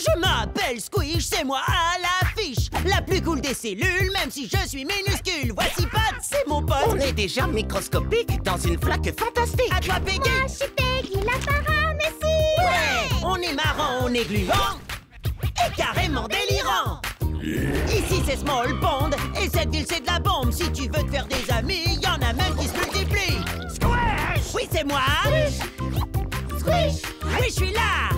Je m'appelle Squish, c'est moi à l'affiche. La plus cool des cellules, même si je suis minuscule. Voici Pat, c'est mon pote. On est déjà microscopique dans une flaque fantastique. À toi, Peggy. Moi, je suis Peggy, la paramécie. Ouais, on est marrant, on est gluant et carrément délirant. Ici c'est Small Pond et cette ville c'est de la bombe. Si tu veux te faire des amis, y en a même qui se multiplient. Squish! Oui, c'est moi. Squish. Oui, je suis là.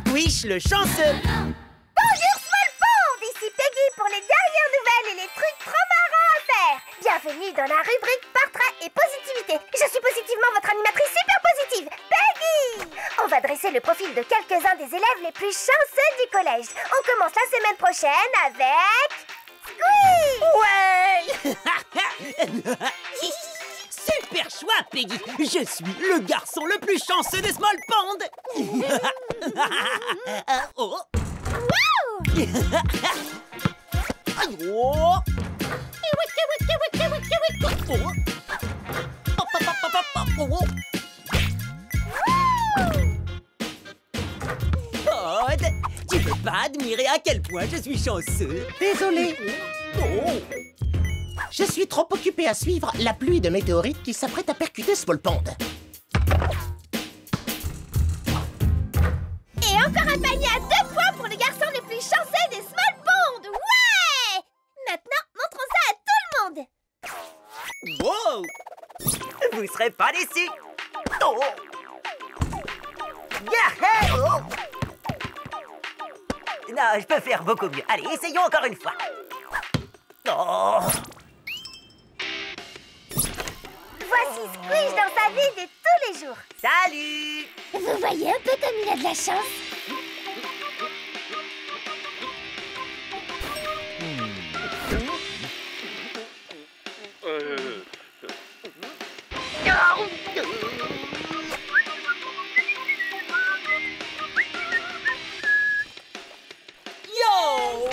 Squish le chanceux. Bonjour Small Pond, ici Peggy pour les dernières nouvelles et les trucs trop marrants à faire. Bienvenue dans la rubrique Portrait et Positivité. Je suis positivement votre animatrice super positive, Peggy. On va dresser le profil de quelques-uns des élèves les plus chanceux du collège. On commence la semaine prochaine avec... Squish. Ouais. Super choix, Peggy. Je suis le garçon le plus chanceux de Small Pond. Oh. Wow. Aïe, oh. Pod, tu peux pas admirer à quel point je suis chanceux. Désolé. Oh. Je suis trop occupé à suivre la pluie de météorites qui s'apprête à percuter Small Pond. Et encore un panier à 2 points pour le garçon le plus chanceux des Small Pond. Ouais. Maintenant, montrons ça à tout le monde. Wow! Vous serez pas déçus. Oh! Yeah! Oh! Non, je peux faire beaucoup mieux. Allez, essayons encore une fois. Oh! Voici Squish dans sa vie de tous les jours. Salut! Vous voyez un peu comme il a de la chance. Yo!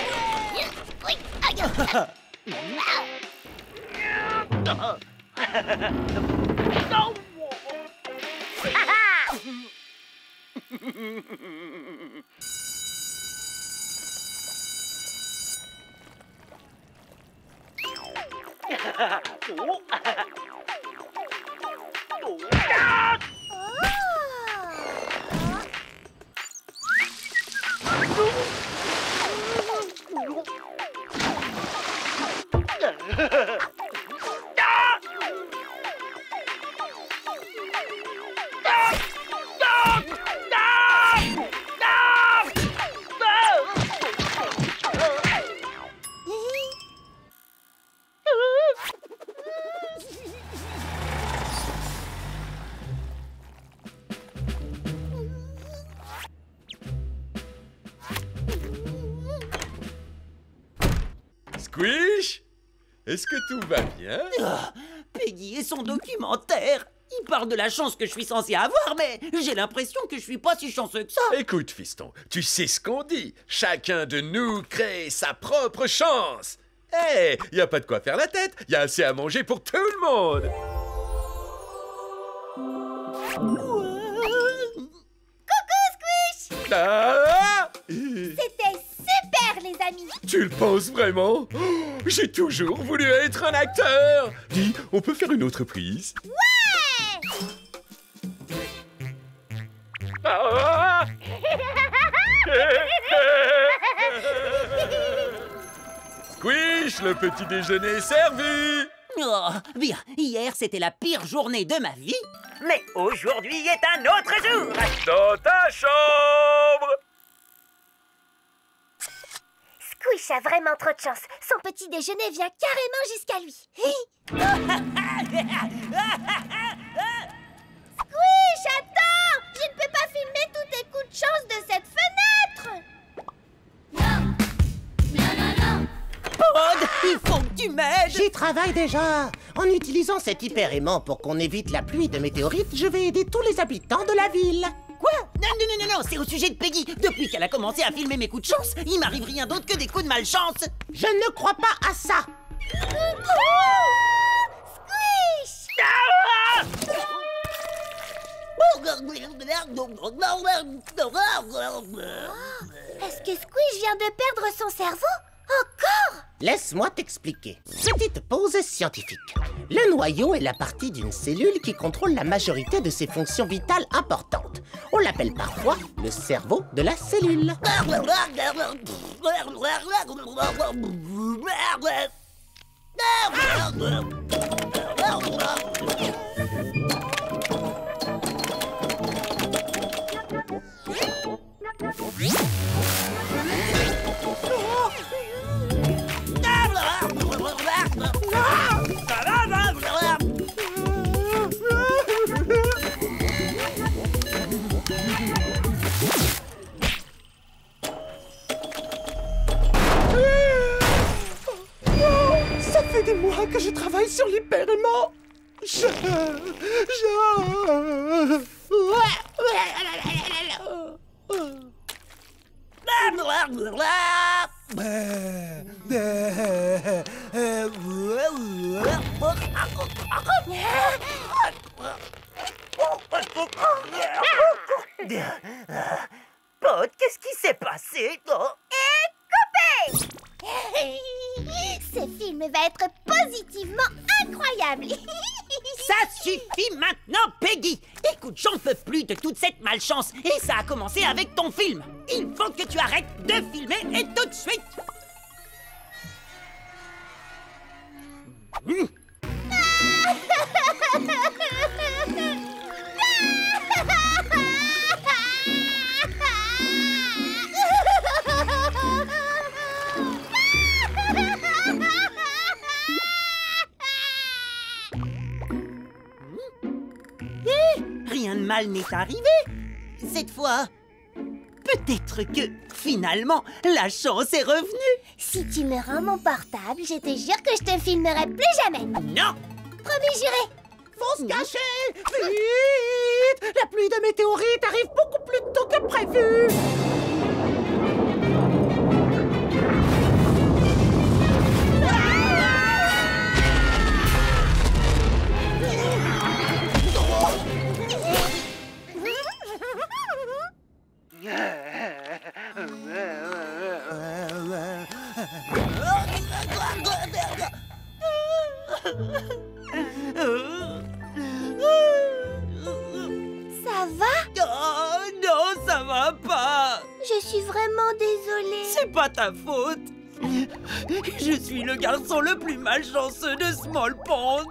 Squish, est-ce que tout va bien? Peggy et son documentaire. Il parle de la chance que je suis censé avoir, mais j'ai l'impression que je suis pas si chanceux que ça. Écoute, fiston, tu sais ce qu'on dit. Chacun de nous crée sa propre chance. Hé, y a pas de quoi faire la tête. Y a assez à manger pour tout le monde. Coucou Squish. Ah! C'était super les amis. Tu le penses vraiment? Oh, j'ai toujours voulu être un acteur. Dis, on peut faire une autre prise? Ouais. Ah! Squish, le petit déjeuner est servi. Oh, bien, hier c'était la pire journée de ma vie, mais aujourd'hui est un autre jour. Dans ta chambre. Squish a vraiment trop de chance. Son petit déjeuner vient carrément jusqu'à lui. Squish, attends! Je ne peux pas filmer tous tes coups de chance de cette fenêtre. Pod, il faut que tu m'aides. J'y travaille déjà. En utilisant cet hyper-aimant pour qu'on évite la pluie de météorites, je vais aider tous les habitants de la ville. Quoi? Non, c'est au sujet de Peggy. Depuis qu'elle a commencé à filmer mes coups de chance, il m'arrive rien d'autre que des coups de malchance. Je ne crois pas à ça. Squish! Est-ce que Squish vient de perdre son cerveau? Encore? Laisse-moi t'expliquer. Petite pause scientifique. Le noyau est la partie d'une cellule qui contrôle la majorité de ses fonctions vitales importantes. On l'appelle parfois le cerveau de la cellule. Ça fait des mois que je travaille sur l'hyper-aimant. Pod, qu'est-ce qui s'est passé? Et coupé! Ce film va être positivement incroyable. Ça suffit maintenant, Peggy! Écoute, j'en peux plus de toute cette malchance. Et ça a commencé avec ton film. Il faut que tu arrêtes de filmer et tout de suite. Rien de mal n'est arrivé. Cette fois, peut-être que, finalement, la chance est revenue. Si tu me rends mon portable, je te jure que je te filmerai plus jamais. Non! Promis juré. Faut se cacher! Vite! La pluie de météorites arrive beaucoup plus tôt que prévu! Ça va? Oh non, ça va pas. Je suis vraiment désolée. C'est pas ta faute. Je suis le garçon le plus malchanceux de Small Pond.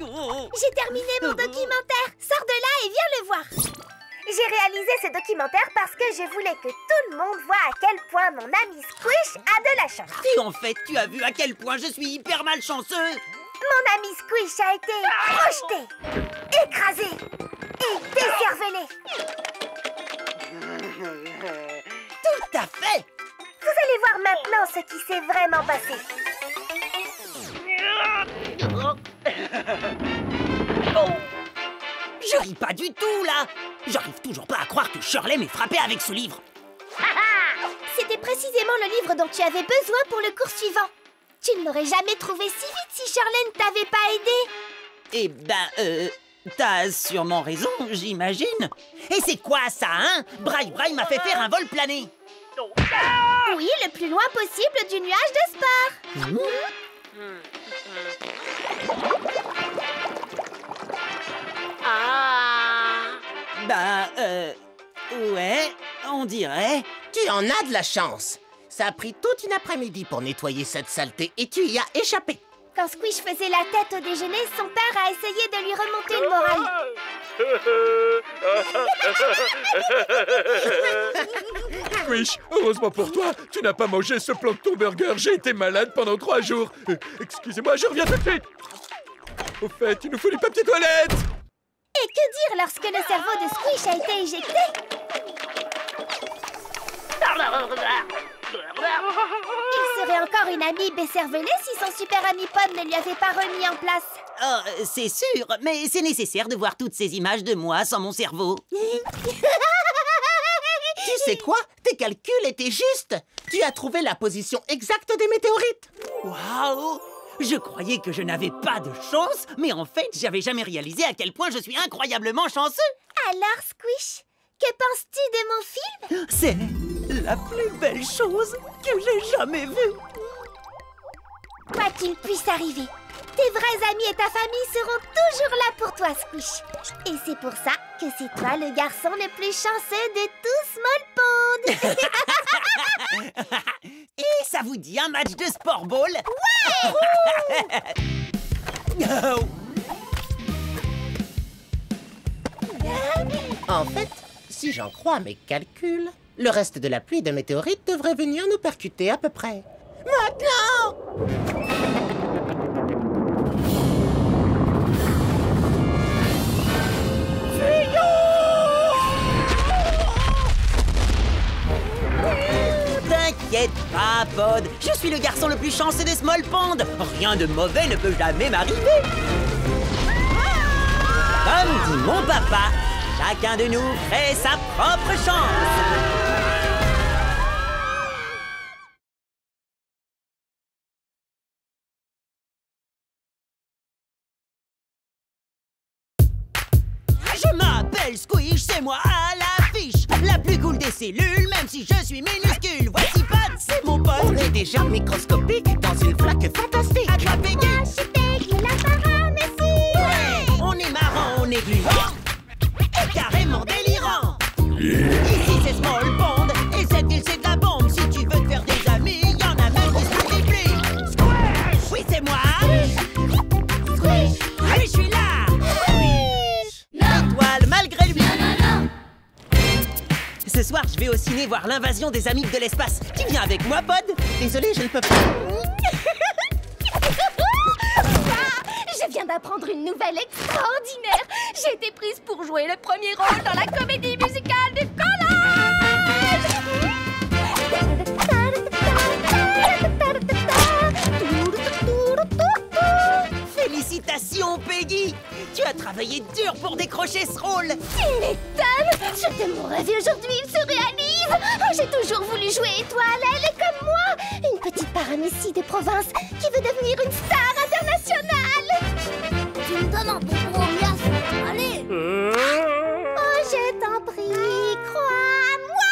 Oh. J'ai terminé mon documentaire. Sors de là et viens le voir. J'ai réalisé ce documentaire parce que je voulais que tout le monde voie à quel point mon ami Squish a de la chance. Et en fait, tu as vu à quel point je suis hyper malchanceux. Mon ami Squish a été projeté, écrasé et décervelé. Tout à fait. Vous allez voir maintenant ce qui s'est vraiment passé. Je ris pas du tout, là. J'arrive toujours pas à croire que Shirley m'ait frappé avec ce livre. C'était précisément le livre dont tu avais besoin pour le cours suivant. Tu ne l'aurais jamais trouvé si vite si Shirley ne t'avait pas aidé. Eh ben, t'as sûrement raison, j'imagine. Et c'est quoi ça, hein? Braille m'a fait faire un vol plané. Oui, le plus loin possible du nuage de sport. Ouais, on dirait. Tu en as de la chance. Ça a pris toute une après-midi pour nettoyer cette saleté et tu y as échappé. Quand Squish faisait la tête au déjeuner, son père a essayé de lui remonter le moral. Squish, heureusement pour toi, tu n'as pas mangé ce plancton burger. J'ai été malade pendant 3 jours. Excusez-moi, je reviens tout de suite. Au fait, il nous faut du papier toilette. Et que dire lorsque le cerveau de Squish a été éjecté? Il serait encore une amie écervelée si son super ami Pod ne lui avait pas remis en place. Oh, c'est sûr, mais c'est nécessaire de voir toutes ces images de moi sans mon cerveau. Tu sais quoi? Tes calculs étaient justes. Tu as trouvé la position exacte des météorites. Waouh! Je croyais que je n'avais pas de chance, mais en fait, j'avais jamais réalisé à quel point je suis incroyablement chanceux. Alors, Squish, que penses-tu de mon film? C'est la plus belle chose que j'ai jamais vue. Quoi qu'il puisse arriver, tes vrais amis et ta famille seront toujours là pour toi, Squish. Et c'est pour ça que c'est toi le garçon le plus chanceux de tout Small Pond. Et ça vous dit un match de sport ball? Ouais. En fait, si j'en crois mes calculs, le reste de la pluie de météorites devrait venir nous percuter à peu près. Maintenant! T'inquiète pas, Pod. Je suis le garçon le plus chanceux de Small Pond. Rien de mauvais ne peut jamais m'arriver. Comme dit mon papa, chacun de nous fait sa propre chance. Je m'appelle Squish, c'est moi à l'affiche. La plus cool des cellules, même si je suis minuscule. Voici Pod, c'est mon pote. On est déjà microscopique dans une flaque fantastique. À toi, Peggy. Je suis Peggy, la paramécie. Ouais. On est marrant, on est gluant et carrément délirant. Ici c'est Small Pond et cette ville c'est de la bombe. Si tu veux te faire des amis, y en a même qui se multiplient. Squish! Oui, c'est moi. Squish, Oui, je suis là. L'étoile malgré lui. Ce soir, je vais au ciné voir l'invasion des amibes de l'espace. Tu viens avec moi, Pod? Désolé, je ne peux pas. Je viens d'apprendre une nouvelle extraordinaire. J'ai été prise pour jouer le premier rôle dans la comédie musicale du collège. Félicitations, Peggy. Tu as travaillé dur pour décrocher ce rôle. Tu m'étonnes. C'était mon rêve et aujourd'hui il se réalise. Oh, j'ai toujours voulu jouer étoile. Elle est comme moi. Une petite paramécie de province qui veut devenir une star internationale. Tu me donnes un bonbon, Mias. Allez. Oh, je t'en prie, crois-moi.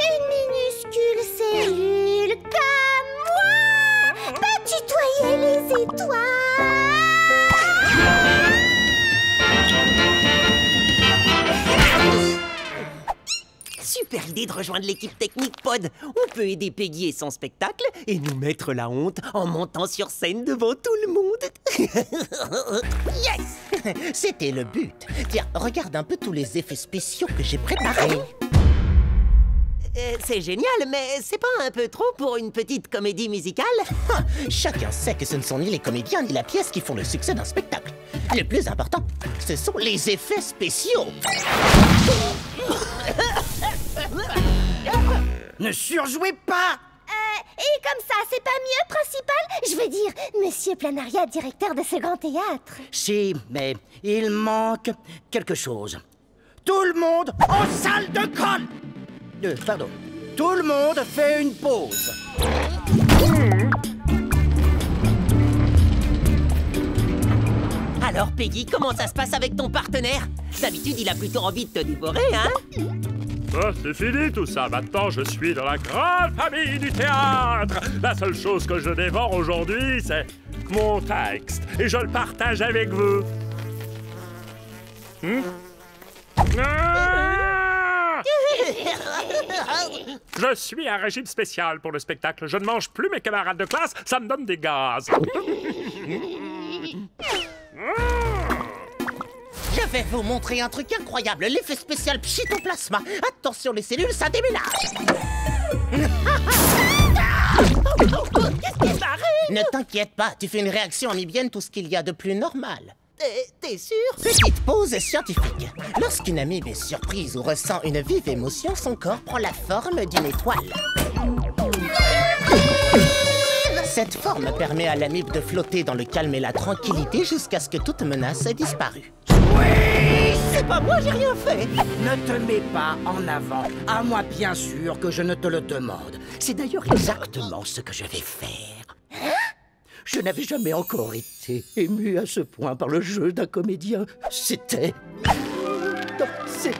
Une minuscule cellule comme moi peut tutoyer les étoiles. Super idée de rejoindre l'équipe technique Pod. On peut aider Peggy et son spectacle et nous mettre la honte en montant sur scène devant tout le monde. Yes! C'était le but. Tiens, regarde un peu tous les effets spéciaux que j'ai préparés. C'est génial, mais c'est pas un peu trop pour une petite comédie musicale? Ah, chacun sait que ce ne sont ni les comédiens ni la pièce qui font le succès d'un spectacle. Le plus important, ce sont les effets spéciaux. Ne surjouez pas! Et comme ça, c'est pas mieux, principal? Je veux dire, monsieur Planaria, directeur de ce grand théâtre. Si, mais il manque quelque chose. Tout le monde en salle de colle! Pardon. Tout le monde fait une pause. Alors, Peggy, comment ça se passe avec ton partenaire? D'habitude, il a plutôt envie de te dévorer, hein? Ah, c'est fini tout ça. Maintenant, je suis dans la grande famille du théâtre. La seule chose que je dévore aujourd'hui, c'est mon texte. Et je le partage avec vous. Je suis à régime spécial pour le spectacle. Je ne mange plus mes camarades de classe. Ça me donne des gaz. Je vais vous montrer un truc incroyable, l'effet spécial Pchitoplasma. Attention les cellules, ça déménage. Qu'est-ce qui t'arrive? Ne t'inquiète pas, tu fais une réaction amibienne, tout ce qu'il y a de plus normal. T'es sûr? Petite pause scientifique. Lorsqu'une amibe est surprise ou ressent une vive émotion, son corps prend la forme d'une étoile. Cette forme permet à l'amibe de flotter dans le calme et la tranquillité jusqu'à ce que toute menace ait disparu. C'est pas moi, j'ai rien fait. Ne te mets pas en avant, à moi bien sûr que je ne te le demande. C'est d'ailleurs exactement ce que je vais faire. Je n'avais jamais encore été ému à ce point par le jeu d'un comédien. C'était... C'est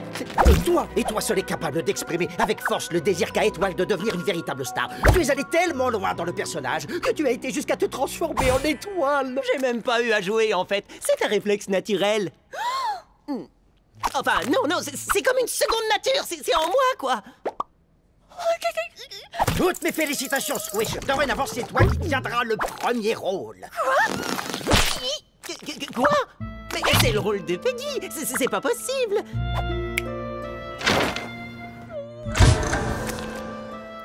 toi, et toi seul est capable d'exprimer avec force le désir qu'a Étoile de devenir une véritable star. Tu es allé tellement loin dans le personnage que tu as été jusqu'à te transformer en étoile. J'ai même pas eu à jouer, en fait. C'est un réflexe naturel. Enfin, non, c'est comme une seconde nature. C'est en moi, quoi. Toutes mes félicitations, Squish. Dorénavant, c'est toi qui tiendras le premier rôle. Quoi? Mais c'est le rôle de Peggy. C'est pas possible.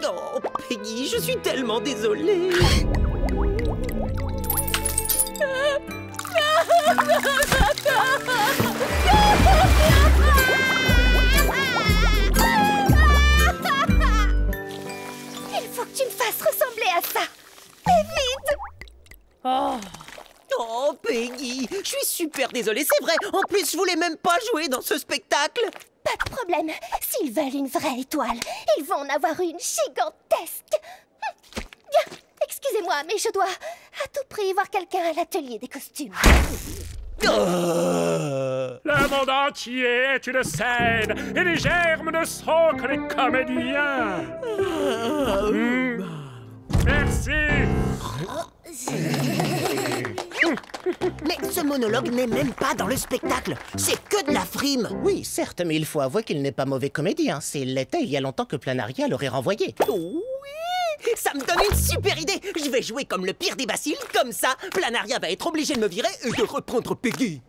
Oh, Peggy, je suis tellement désolée. Il faut que tu me fasses ressembler à ça. Et vite. Oh, Peggy, je suis super désolée, c'est vrai. En plus, je voulais même pas jouer dans ce spectacle. Pas de problème. S'ils veulent une vraie étoile, ils vont en avoir une gigantesque. Bien, excusez-moi, mais je dois à tout prix voir quelqu'un à l'atelier des costumes. Le monde entier est une scène et les germes ne sont que les comédiens. Merci. Mais ce monologue n'est même pas dans le spectacle. C'est que de la frime. Oui, certes, mais il faut avouer qu'il n'est pas mauvais comédien. S'il l'était, il y a longtemps que Planaria l'aurait renvoyé. Oui, ça me donne une super idée. Je vais jouer comme le pire des bacilles. Comme ça, Planaria va être obligé de me virer et de reprendre Peggy.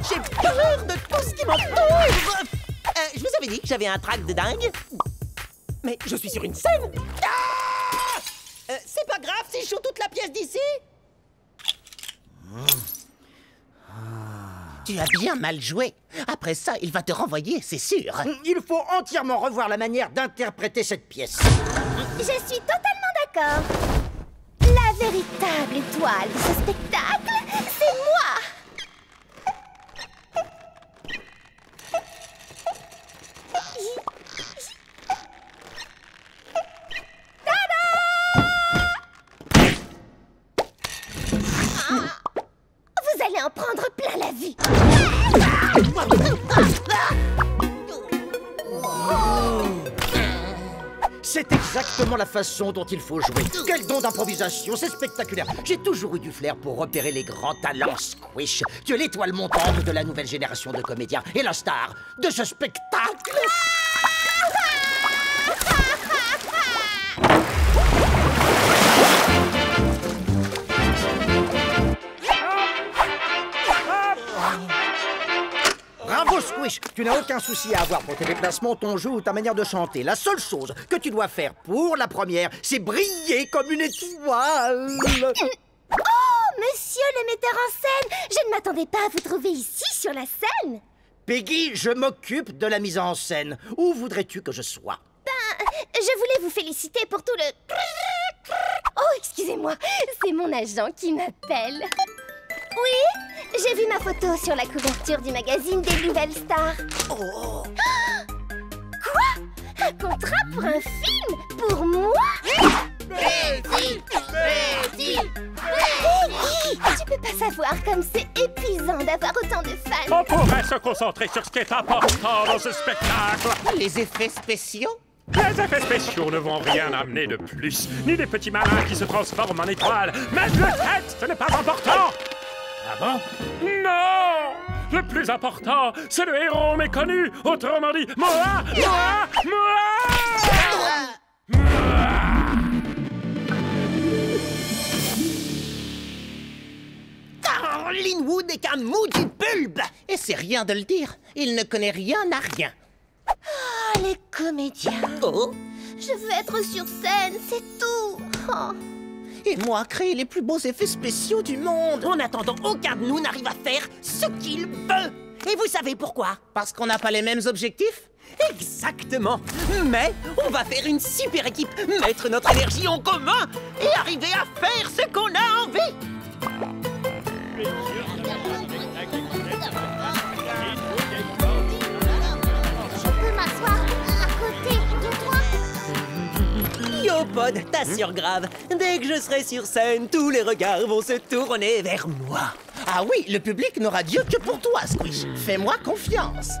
J'ai peur de tout ce qui m'entoure. Je vous avais dit que j'avais un trac de dingue. Mais je suis sur une scène. C'est pas grave si je joue toute la pièce d'ici. Tu as bien mal joué. Après ça, il va te renvoyer, c'est sûr. Il faut entièrement revoir la manière d'interpréter cette pièce. Je suis totalement d'accord. La véritable étoile de ce spectacle, c'est moi. Vous allez en prendre plein la vue. C'est exactement la façon dont il faut jouer. Quel don d'improvisation, c'est spectaculaire. J'ai toujours eu du flair pour repérer les grands talents, Squish. Tu es l'étoile montante de la nouvelle génération de comédiens et la star de ce spectacle. Bravo, Squish! Tu n'as aucun souci à avoir pour tes déplacements, ton jeu ou ta manière de chanter. La seule chose que tu dois faire pour la première, c'est briller comme une étoile! Oh, monsieur le metteur en scène! Je ne m'attendais pas à vous trouver ici, sur la scène! Peggy, je m'occupe de la mise en scène. Où voudrais-tu que je sois? Ben, je voulais vous féliciter pour tout le... Oh, excusez-moi, c'est mon agent qui m'appelle. Oui, j'ai vu ma photo sur la couverture du magazine des Nouvelles Stars. Oh. Quoi? Un contrat pour un film? Pour moi? Peggy! Peggy! Tu peux pas savoir comme c'est épuisant d'avoir autant de fans. On pourrait se concentrer sur ce qui est important dans ce spectacle. Les effets spéciaux? Les effets spéciaux ne vont rien amener de plus, ni des petits malins qui se transforment en étoiles. Mais le texte n'est pas important. Ah bon? Non! Le plus important, c'est le héros méconnu. Autrement dit, moi! Linwood n'est qu'un mou du bulbe. Et c'est rien de le dire. Il ne connaît rien à rien. Ah, les comédiens. Oh. Je veux être sur scène, c'est tout. Oh. Et moi, créer les plus beaux effets spéciaux du monde. En attendant, aucun de nous n'arrive à faire ce qu'il veut. Et vous savez pourquoi? Parce qu'on n'a pas les mêmes objectifs? Exactement. Mais on va faire une super équipe, mettre notre énergie en commun et arriver à faire ce qu'on a envie. Je peux m'asseoir à côté de toi? Yo Pod, t'assure grave. Dès que je serai sur scène, tous les regards vont se tourner vers moi. Ah oui, le public n'aura Dieu que pour toi, Squish. Fais-moi confiance.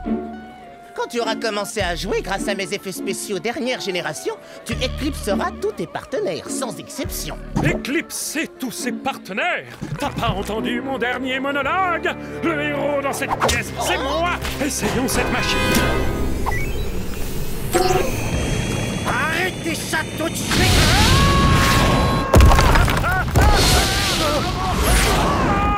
Quand tu auras commencé à jouer grâce à mes effets spéciaux dernière génération, tu éclipseras tous tes partenaires, sans exception. Éclipser tous ses partenaires? T'as pas entendu mon dernier monologue? Le héros dans cette pièce, c'est moi! Essayons cette machine! Arrêtez ça tout de suite!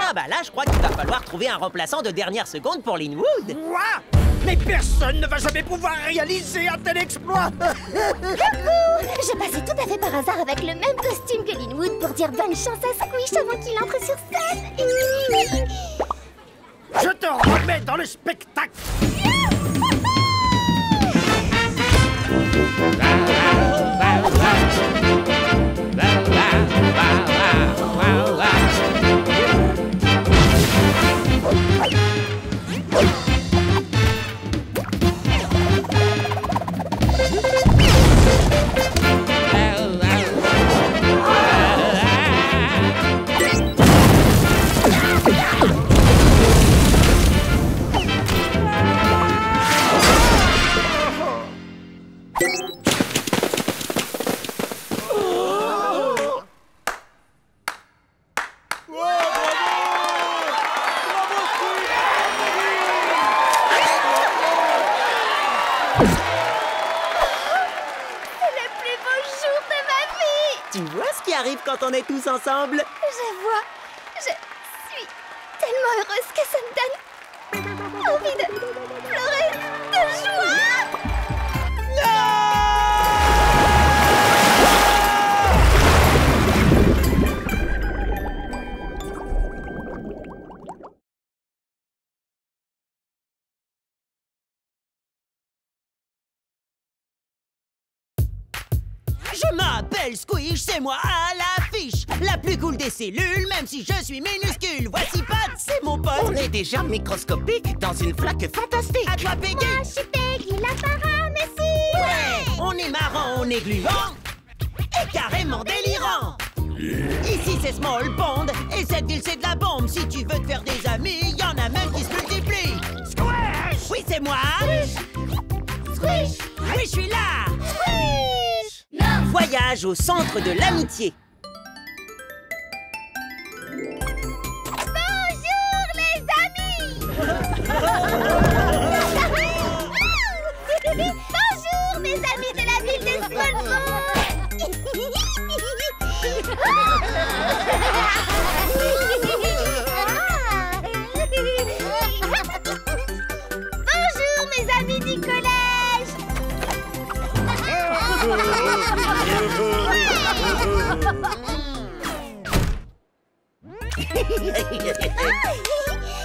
Ah bah là, je crois qu'il va falloir trouver un remplaçant de dernière seconde pour Linwood. Quoi? Mais personne ne va jamais pouvoir réaliser un tel exploit! Je passais tout à fait par hasard avec le même costume que Linwood pour dire bonne chance à Squish avant qu'il entre sur scène. Je te remets dans le spectacle! Tu vois ce qui arrive quand on est tous ensemble? Je vois. Je suis tellement heureuse que ça me donne envie de pleurer de joie. Je m'appelle Squish, c'est moi à l'affiche. La plus cool des cellules, même si je suis minuscule. Voici Pat, c'est mon pote. On est déjà microscopique dans une flaque fantastique. À toi, Peggy. Moi, je suis Peggy, la paramécie. Ouais. On est marrant, on est gluant et carrément délirant. Ici c'est Small Pond et cette ville c'est de la bombe. Si tu veux te faire des amis, y en a même qui se multiplient. Squish. Oui, c'est moi. Squish. Oui, je suis là. Squish. Voyage au centre de l'amitié. Bonjour les amis. Bonjour mes amis de la ville de Smallpond. Bonjour mes amis du collège.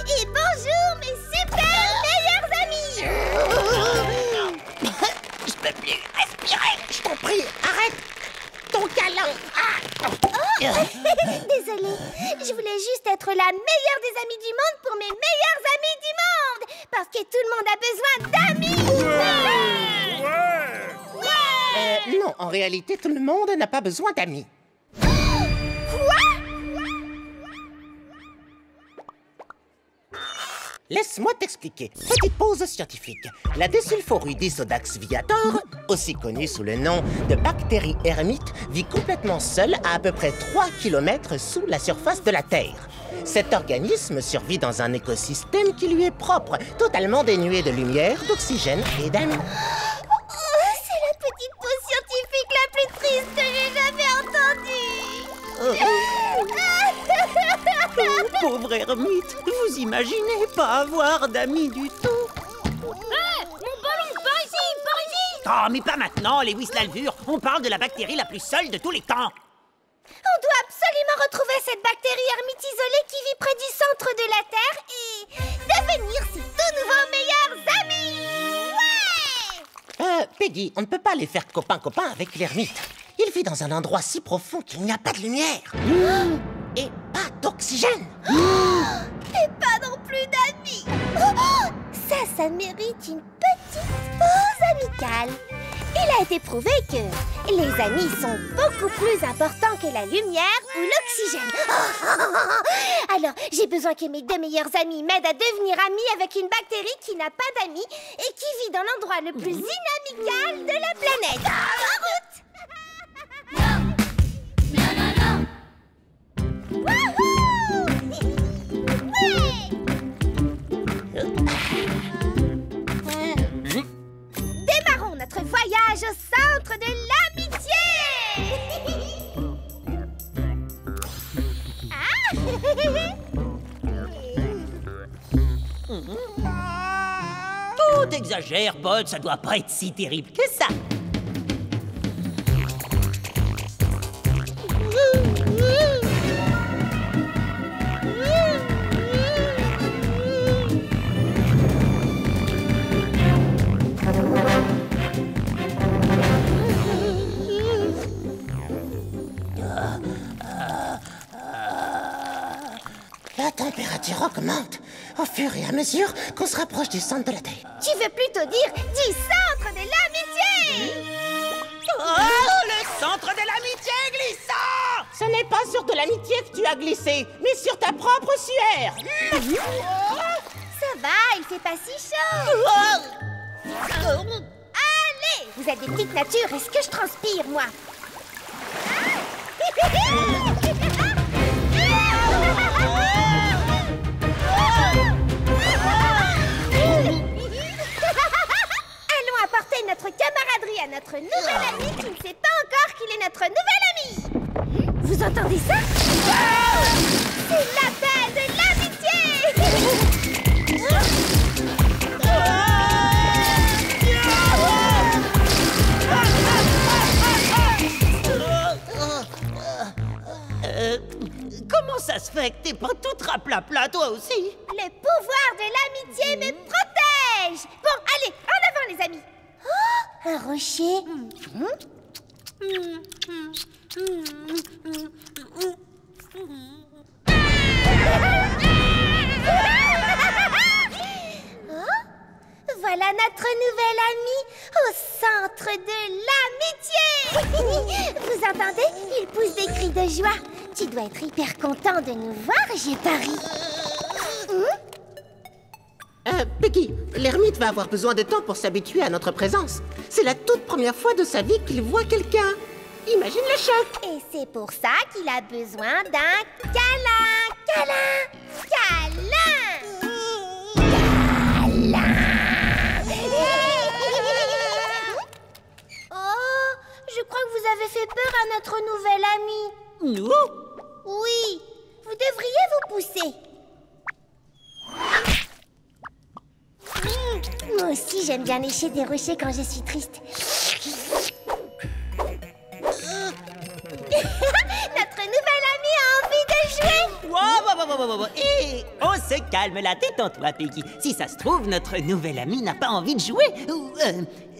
Et bonjour mes super meilleurs amis. Je peux plus respirer. Je t'en prie, arrête ton câlin. Désolée, je voulais juste être la meilleure des amies du monde pour mes meilleurs amis du monde. Parce que tout le monde a besoin d'amis. Non, en réalité, tout le monde n'a pas besoin d'amis. Laisse-moi t'expliquer. Petite pause scientifique. La désulforudis-Audax viator, aussi connue sous le nom de bactérie ermite, vit complètement seule à peu près 3 km sous la surface de la Terre. Cet organisme survit dans un écosystème qui lui est propre, totalement dénué de lumière, d'oxygène et d'amis. C'est la petite pause scientifique la plus triste que j'ai jamais entendue. Pauvre ermite, vous imaginez pas avoir d'amis du tout? Mon ballon, par ici, par ici. Oh, mais pas maintenant, Lewis l'Alvure. On parle de la bactérie la plus seule de tous les temps. On doit absolument retrouver cette bactérie ermite isolée qui vit près du centre de la Terre et devenir ses tout Peggy, on ne peut pas aller faire copain-copain avec l'ermite. Il vit dans un endroit si profond qu'il n'y a pas de lumière. Et pas d'oxygène. Et pas non plus d'amis. Ça mérite une petite pause amicale. Il a été prouvé que les amis sont beaucoup plus importants que la lumière ou l'oxygène. Alors, j'ai besoin que mes 2 meilleurs amis m'aident à devenir amis avec une bactérie qui n'a pas d'amis et qui vit dans l'endroit le plus inamical de la planète. En route! Démarrons notre voyage au centre de l'amitié. Tout exagère, Paul, ça doit pas être si terrible que ça. La température augmente au fur et à mesure qu'on se rapproche du centre de la Terre. Tu veux plutôt dire du centre de l'amitié. Oh, le centre de l'amitié glissant! Ce n'est pas sur de l'amitié que tu as glissé, mais sur ta propre sueur. Ça va, il fait pas si chaud. Allez, vous êtes des petites natures, est-ce que je transpire, moi? Allons apporter notre camaraderie à notre nouvel ami qui ne sait pas encore qu'il est notre nouvel ami. Vous entendez ça? C'est l'appel de l'amitié. Comment ça se fait que t'es pas toute raplapla, toi aussi? Le pouvoir de l'amitié me protège. Bon, allez, en avant les amis. Oh, un rocher. Oh, voilà notre nouvel ami au centre de l'amitié. Vous entendez? Il pousse des cris de joie. Tu dois être hyper content de nous voir, j'ai pari. Peggy, l'ermite va avoir besoin de temps pour s'habituer à notre présence. C'est la toute première fois de sa vie qu'il voit quelqu'un. Imagine le choc. Et c'est pour ça qu'il a besoin d'un câlin. Câlin. Câlin. Oh, je crois que vous avez fait peur à notre nouvel ami. Nous? Oui, vous devriez vous pousser. Moi aussi, j'aime bien lécher des rochers quand je suis triste. Notre nouvel ami a envie de jouer. Wow. Et on se calme la tête en toi, Peggy. Si ça se trouve, notre nouvel ami n'a pas envie de jouer ou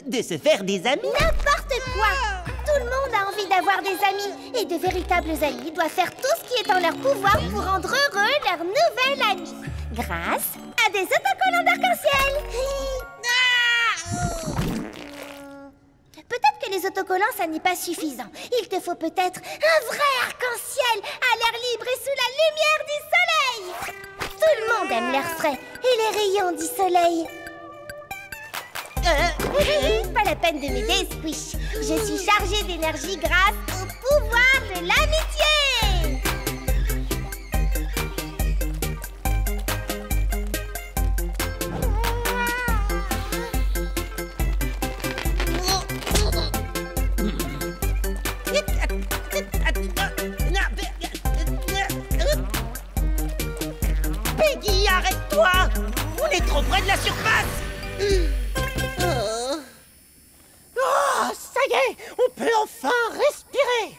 de se faire des amis. N'importe quoi. Tout le monde a envie d'avoir des amis. Et de véritables amis doivent faire tout ce qui est en leur pouvoir pour rendre heureux leur nouvel ami. Grâce à des autocollants d'arc-en-ciel. Peut-être que les autocollants, ça n'est pas suffisant. Il te faut peut-être un vrai arc-en-ciel à l'air libre et sous la lumière du soleil. Tout le monde aime l'air frais et les rayons du soleil. Pas la peine de m'aider, Squish. Je suis chargée d'énergie grâce au pouvoir de l'amitié. Peggy, arrête-toi! On est trop près de la surface! Oh, ça y est, on peut enfin respirer.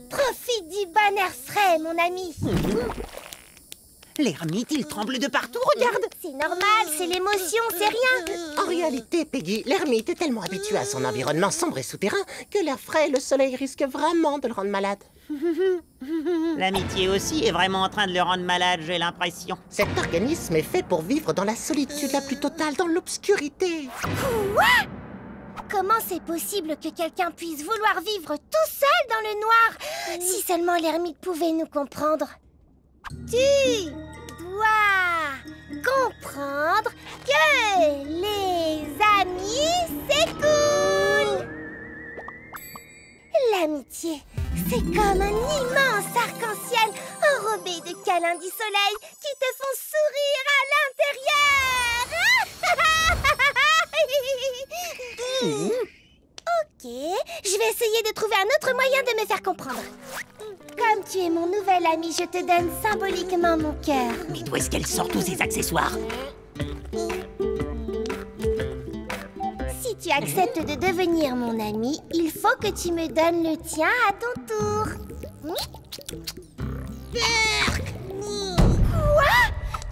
Profite du bon air frais, mon ami. L'ermite, il tremble de partout, regarde. C'est normal, c'est l'émotion, c'est rien. En réalité, Peggy, l'ermite est tellement habitué à son environnement sombre et souterrain que l'air frais et le soleil risquent vraiment de le rendre malade. L'amitié aussi est vraiment en train de le rendre malade, j'ai l'impression. Cet organisme est fait pour vivre dans la solitude la plus totale, dans l'obscurité. Quoi? Comment c'est possible que quelqu'un puisse vouloir vivre tout seul dans le noir? Si seulement l'ermite pouvait nous comprendre. Tu dois comprendre que les amis, c'est cool. L'amitié, c'est comme un immense arc-en-ciel enrobé de câlins du soleil qui te font sourire à l'intérieur. Ok, je vais essayer de trouver un autre moyen de me faire comprendre. Comme tu es mon nouvel ami, je te donne symboliquement mon cœur. Mais d'où est-ce qu'elle sort tous ces accessoires? Si tu acceptes de devenir mon ami, il faut que tu me donnes le tien à ton tour. Quoi?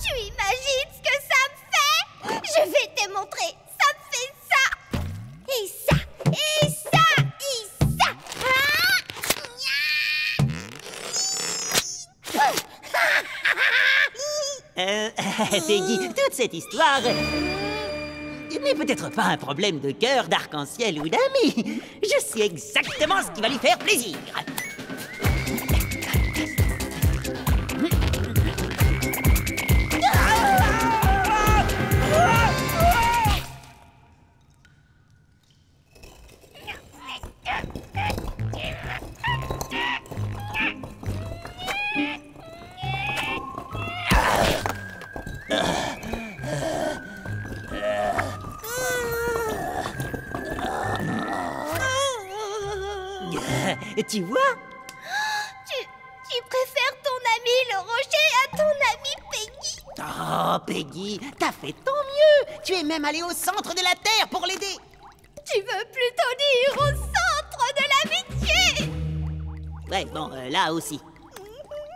Tu imagines ce que ça me fait? Je vais te montrer. Ça me fait ça. Et ça. Et ça. Et ça. Peggy, toute cette histoire n'est peut-être pas un problème de cœur, d'arc-en-ciel ou d'amis. Je sais exactement ce qui va lui faire plaisir. Tu vois? Tu préfères ton ami le rocher à ton ami Peggy? Oh, Peggy, t'as fait tant mieux. Tu es même allée au centre de la Terre pour l'aider. Tu veux plutôt dire au centre de l'amitié? Ouais, bon, là aussi.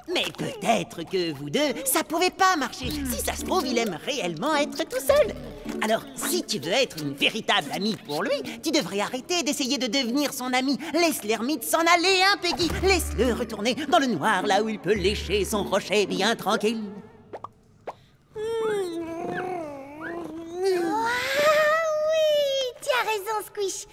Mais peut-être que vous deux, ça pouvait pas marcher. Si ça se trouve, il aime réellement être tout seul. Alors, si tu veux être une véritable amie pour lui, tu devrais arrêter d'essayer de devenir son ami. Laisse l'ermite s'en aller, hein, Peggy. Laisse-le retourner dans le noir, là où il peut lécher son rocher bien tranquille. Tu as raison, Squish.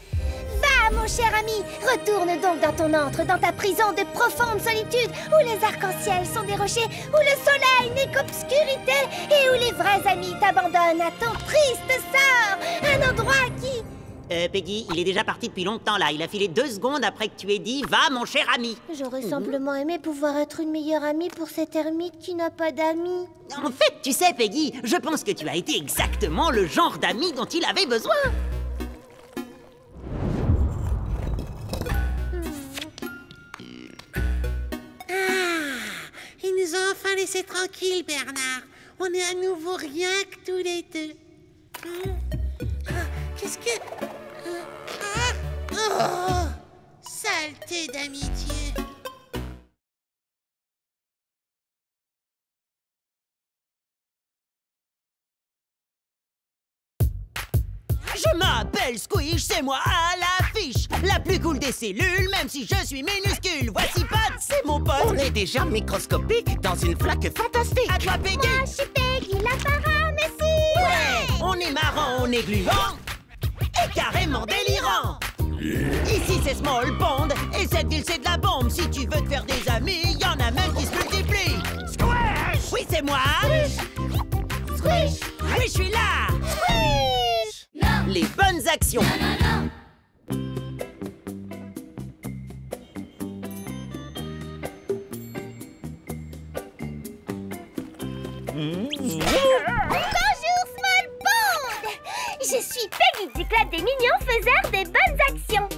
Va, mon cher ami, retourne donc dans ton antre, dans ta prison de profonde solitude, où les arcs-en-ciel sont des rochers, où le soleil n'est qu'obscurité, et où les vrais amis t'abandonnent à ton triste sort. Un endroit qui... Peggy, il est déjà parti depuis longtemps, là. Il a filé 2 secondes après que tu aies dit « Va, mon cher ami !» J'aurais simplement aimé pouvoir être une meilleure amie pour cette ermite qui n'a pas d'amis. En fait, tu sais, Peggy, je pense que tu as été exactement le genre d'ami dont il avait besoin. Il nous a enfin laissé tranquilles, Bernard. On est à nouveau rien que tous les deux. Qu'est-ce que... Oh, saleté d'amitié. Je m'appelle Squish, c'est moi à l'affiche. La plus cool des cellules, même si je suis minuscule. Voici Pat, c'est mon pote. On est déjà microscopique dans une flaque fantastique. À toi, Peggy. Moi, je suis Peggy, la paramécie. Ouais. On est marrant, on est gluant et carrément délirant. Ici, c'est Small Pond et cette ville, c'est de la bombe. Si tu veux te faire des amis, y en a même qui se multiplient. Squish! Oui, c'est moi. Squish. Squish. Oui, je suis là. Squish. Les bonnes actions. Bonjour, Small Pond. Je suis Peggy du club des mignons faiseurs des bonnes actions.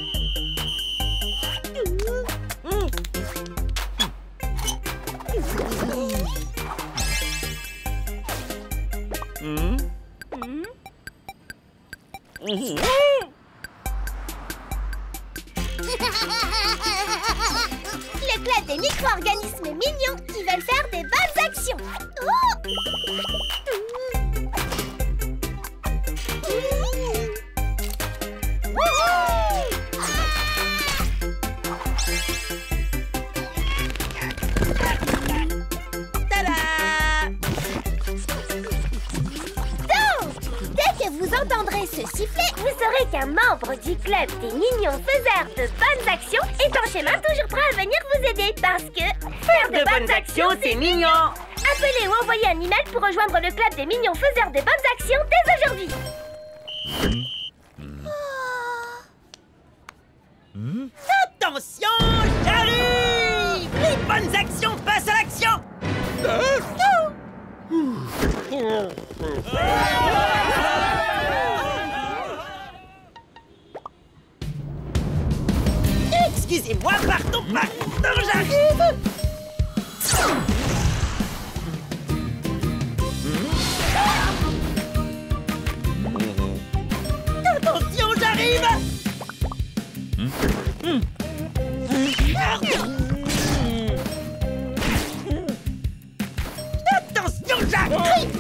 Le club des des micro-organismes mignons qui veulent faire des bonnes actions. Oh! Vous entendrez ce sifflet, vous saurez qu'un membre du club des mignons faiseurs de bonnes actions est en chemin toujours prêt à venir vous aider parce que faire de bonnes actions, c'est mignon. Appelez ou envoyez un email pour rejoindre le club des mignons faiseurs de bonnes actions dès aujourd'hui. Attention, j'arrive! Les bonnes actions passent à l'action! Excusez-moi, pardon, j'arrive! Attention, j'arrive! Attention, j'arrive!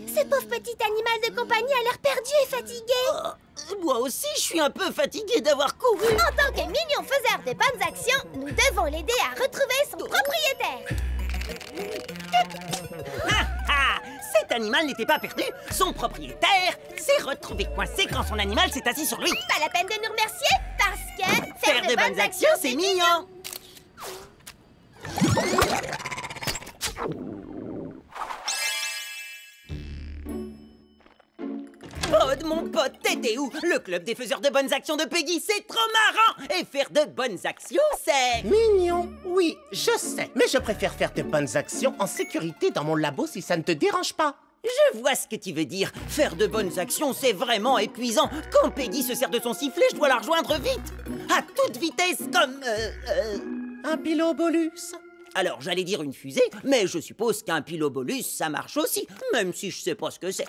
Ce pauvre petit animal de compagnie a l'air perdu et fatigué. Moi aussi, je suis un peu fatigué d'avoir couru. En tant que mignon faiseur de bonnes actions, nous devons l'aider à retrouver son propriétaire. Cet animal n'était pas perdu. Son propriétaire s'est retrouvé coincé quand son animal s'est assis sur lui. Pas la peine de nous remercier parce que faire de bonnes actions, c'est mignon. Pod, mon pote, t'étais où? Le club des faiseurs de bonnes actions de Peggy, c'est trop marrant! Et faire de bonnes actions, c'est... Mignon, oui, je sais. Mais je préfère faire de bonnes actions en sécurité dans mon labo si ça ne te dérange pas. Je vois ce que tu veux dire. Faire de bonnes actions, c'est vraiment épuisant. Quand Peggy se sert de son sifflet, je dois la rejoindre vite. À toute vitesse, comme... Un pilobolus. Alors, j'allais dire une fusée, mais je suppose qu'un pilobolus, ça marche aussi, même si je sais pas ce que c'est.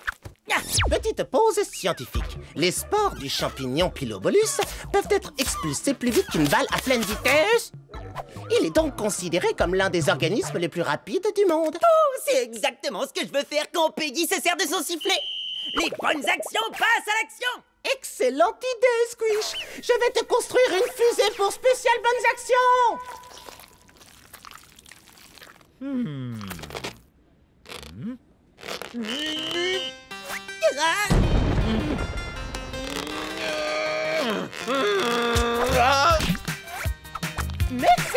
Ah! Petite pause scientifique. Les spores du champignon pilobolus peuvent être expulsés plus vite qu'une balle à pleine vitesse. Il est donc considéré comme l'un des organismes les plus rapides du monde. Oh, c'est exactement ce que je veux faire quand Peggy se sert de son sifflet. Les bonnes actions passent à l'action. Excellente idée, Squish. Je vais te construire une fusée pour spéciales bonnes actions. Merci.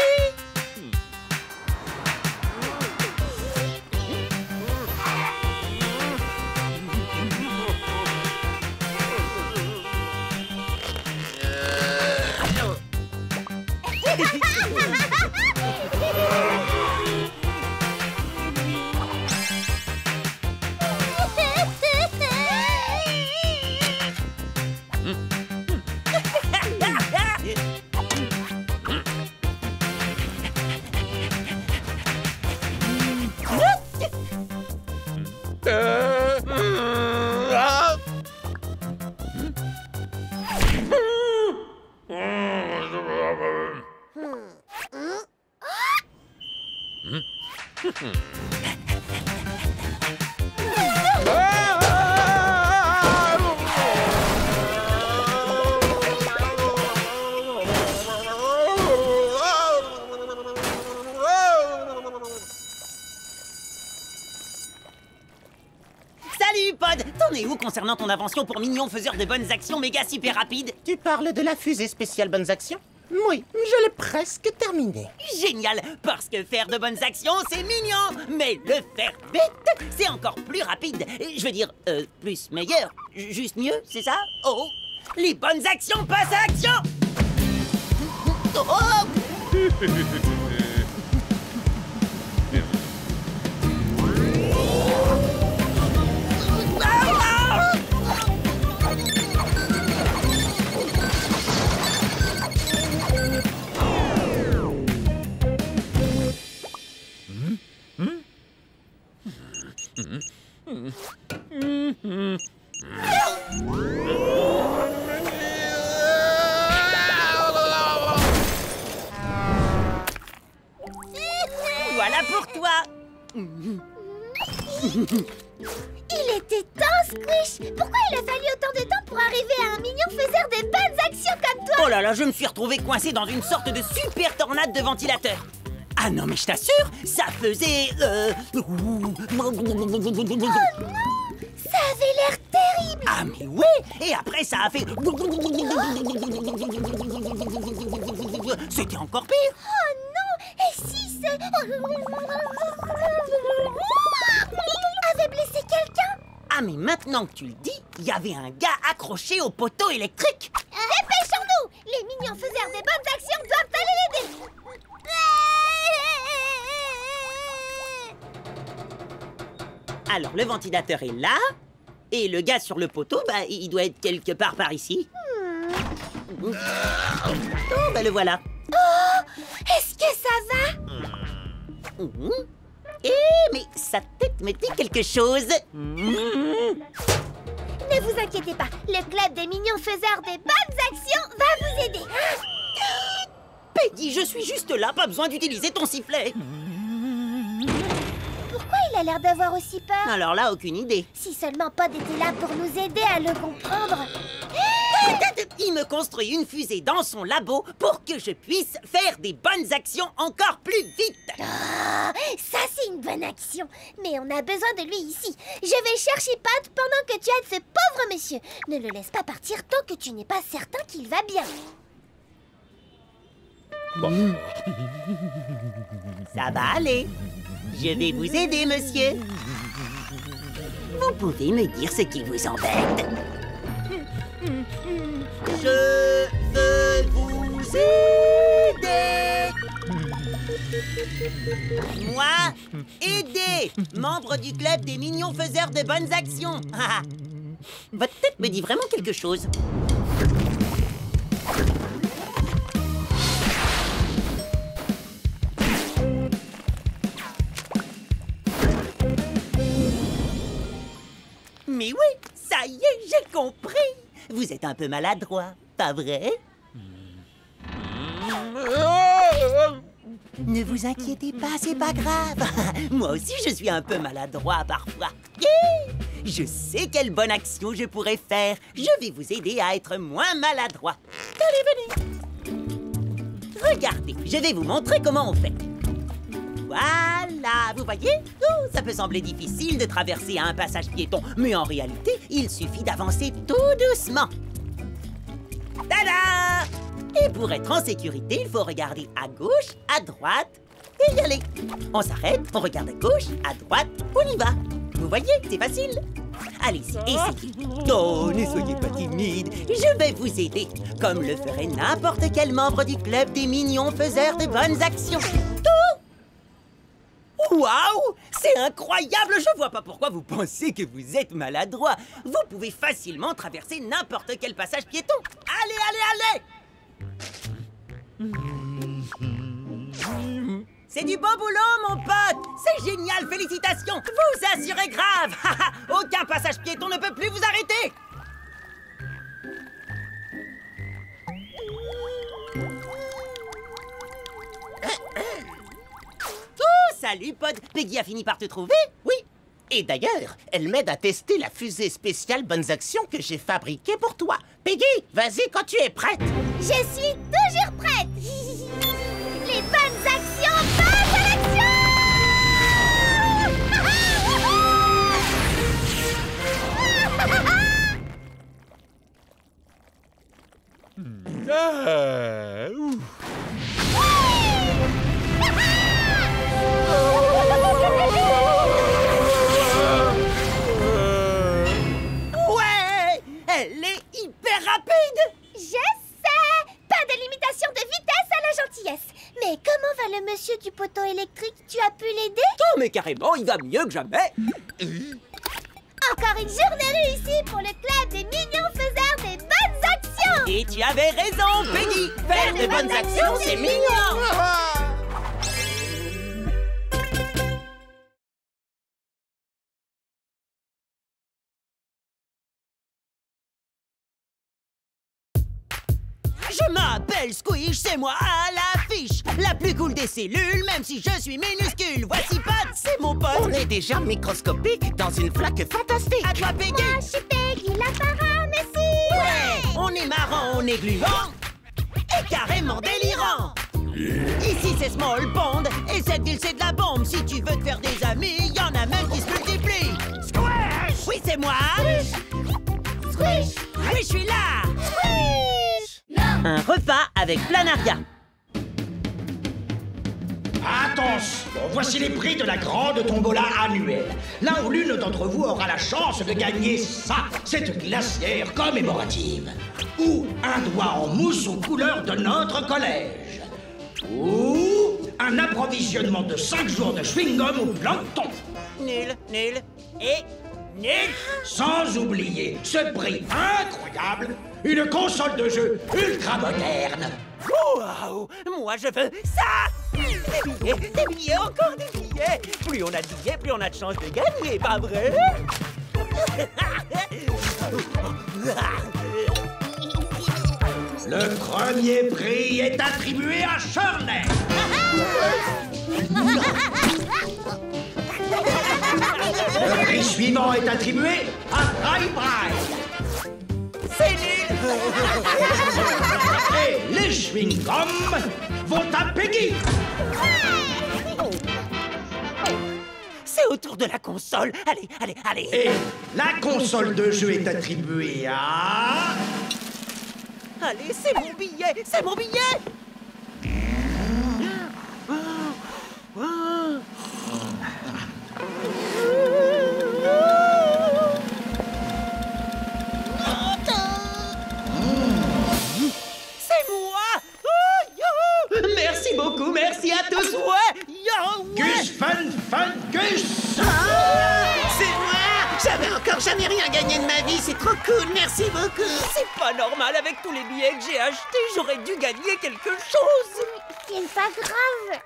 Salut, Pod! T'en es où concernant ton invention pour mignon faiseur de bonnes actions méga super rapides? Tu parles de la fusée spéciale bonnes actions? Oui, je l'ai presque terminée. Génial! Parce que faire de bonnes actions, c'est mignon! Mais le faire vite, c'est encore plus rapide. Je veux dire, plus meilleur. Juste mieux, c'est ça? Oh! Les bonnes actions passent à l'action! Oh! Il était temps, Squish. Pourquoi il a fallu autant de temps pour arriver à un mignon faiseur de bonnes actions comme toi? Oh là là, je me suis retrouvé coincé dans une sorte de super tornade de ventilateur. Ah non, mais je t'assure, ça faisait... Oh non! Ça avait l'air terrible. Ah mais ouais! Et après, ça a fait... C'était encore pire. Oh non! Et si ce... avait blessé quelqu'un? Ah mais maintenant que tu le dis, il y avait un gars accroché au poteau électrique. Dépêchons-nous! Les mignons faiseurs des bonnes actions doivent aller l'aider. Alors le ventilateur est là, et le gars sur le poteau, bah, il doit être quelque part par ici. Oh, bah le voilà. Oh! Est-ce que ça va? Mais sa tête me dit quelque chose. Ne vous inquiétez pas, le club des mignons faiseurs des bonnes actions va vous aider. Peggy, je suis juste là, pas besoin d'utiliser ton sifflet. Pourquoi il a l'air d'avoir aussi peur? Alors là, aucune idée. Si seulement Pod était là pour nous aider à le comprendre. Il me construit une fusée dans son labo pour que je puisse faire des bonnes actions encore plus vite. Ah, ça c'est une bonne action. Mais on a besoin de lui ici. Je vais chercher Pod pendant que tu aides ce pauvre monsieur. Ne le laisse pas partir tant que tu n'es pas certain qu'il va bien. Ça va aller. Je vais vous aider, monsieur. Vous pouvez me dire ce qui vous embête? Je veux vous aider. Moi, aider, membre du club des mignons faiseurs de bonnes actions. Votre tête me dit vraiment quelque chose. Mais oui, ça y est, j'ai compris. Vous êtes un peu maladroit, pas vrai? Ne vous inquiétez pas, c'est pas grave. Moi aussi, je suis un peu maladroit parfois. Je sais quelle bonne action je pourrais faire. Je vais vous aider à être moins maladroit. Allez, venez. Regardez, je vais vous montrer comment on fait. Voilà, vous voyez? Oh, ça peut sembler difficile de traverser un passage piéton, mais en réalité, il suffit d'avancer tout doucement. Tada! Et pour être en sécurité, il faut regarder à gauche, à droite et y aller. On s'arrête, on regarde à gauche, à droite, on y va. Vous voyez, c'est facile. Allez-y, essayez. Oh, ne soyez pas timide, je vais vous aider, comme le ferait n'importe quel membre du club des mignons faiseurs de bonnes actions. Waouh! C'est incroyable! Je vois pas pourquoi vous pensez que vous êtes maladroit. Vous pouvez facilement traverser n'importe quel passage piéton. Allez, allez, allez! C'est du beau boulot, mon pote! C'est génial, félicitations! Vous assurez grave! Aucun passage piéton ne peut plus vous arrêter! Salut, Pod. Peggy a fini par te trouver? Oui. Et d'ailleurs, elle m'aide à tester la fusée spéciale Bonnes Actions que j'ai fabriquée pour toi. Peggy, vas-y quand tu es prête. Je suis toujours prête. Les bonnes actions passent à l'action. Ouais! Elle est hyper rapide! Je sais! Pas de limitation de vitesse à la gentillesse. Mais comment va le monsieur du poteau électrique? Tu as pu l'aider? Oh, mais carrément, il va mieux que jamais! Encore une journée réussie pour le club des mignons faiseurs des bonnes actions! Et tu avais raison, Peggy! Faire de bonnes actions, c'est mignon! Je m'appelle Squish, c'est moi à l'affiche. La plus cool des cellules, même si je suis minuscule. Voici Pat, c'est mon pote. On est déjà microscopique dans une flaque fantastique. À toi, Peggy. Moi, je suis Peggy, la paramécie. Ouais. On est marrant, on est gluant et carrément délirant. Ici c'est Small Pond et cette ville c'est de la bombe. Si tu veux te faire des amis, y'en a même qui se multiplient. Squish! Oui, c'est moi. Squish. Oui, je suis là. Squish. Un repas avec Planaria. Attention, voici les prix de la grande tombola annuelle. L'un ou l'une d'entre vous aura la chance de gagner ça, cette glacière commémorative. Ou un doigt en mousse aux couleurs de notre collège. Ou un approvisionnement de 5 jours de chewing-gum au plancton. Nul, nul et nul. Sans oublier ce prix incroyable, une console de jeu ultra moderne. Wow, moi je veux ça. Des billets, encore des billets. Plus on a de billets, plus on a de chances de gagner, pas vrai? Le premier prix est attribué à Shirley. Le prix suivant est attribué à Bri. C'est nul. Et les chewing-gums vont à Peggy. C'est autour de la console. Allez, allez, allez. Et la console de jeu est attribuée à... Allez, c'est mon billet, c'est mon billet. C'est moi. Merci beaucoup, merci à tous. Ouais, Gus Fun Gus. C'est moi! J'avais encore jamais rien gagné de ma vie, c'est trop cool, merci beaucoup! C'est pas normal, avec tous les billets que j'ai achetés, j'aurais dû gagner quelque chose. C'est pas grave.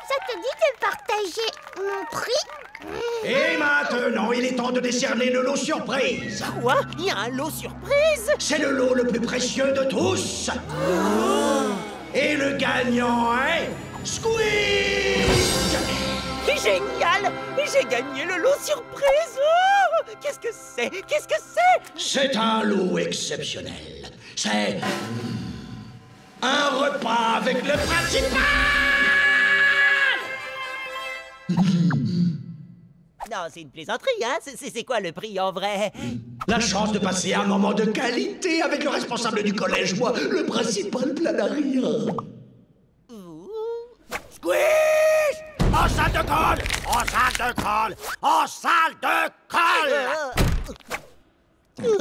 Ça te dit de partager mon prix? Et maintenant, il est temps de décerner le lot surprise. Quoi? Il y a un lot surprise? C'est le lot le plus précieux de tous. Et le gagnant est... Squeak! Génial! J'ai gagné le lot surprise! Oh, qu'est-ce que c'est? Qu'est-ce que c'est? C'est un lot exceptionnel. C'est... un repas avec le principal! Non, c'est une plaisanterie, hein? C'est quoi le prix en vrai? La chance de passer un moment de qualité avec le responsable du collège, moi, le principal Planaria. Squish! En salle de colle! En salle de colle! En salle de colle!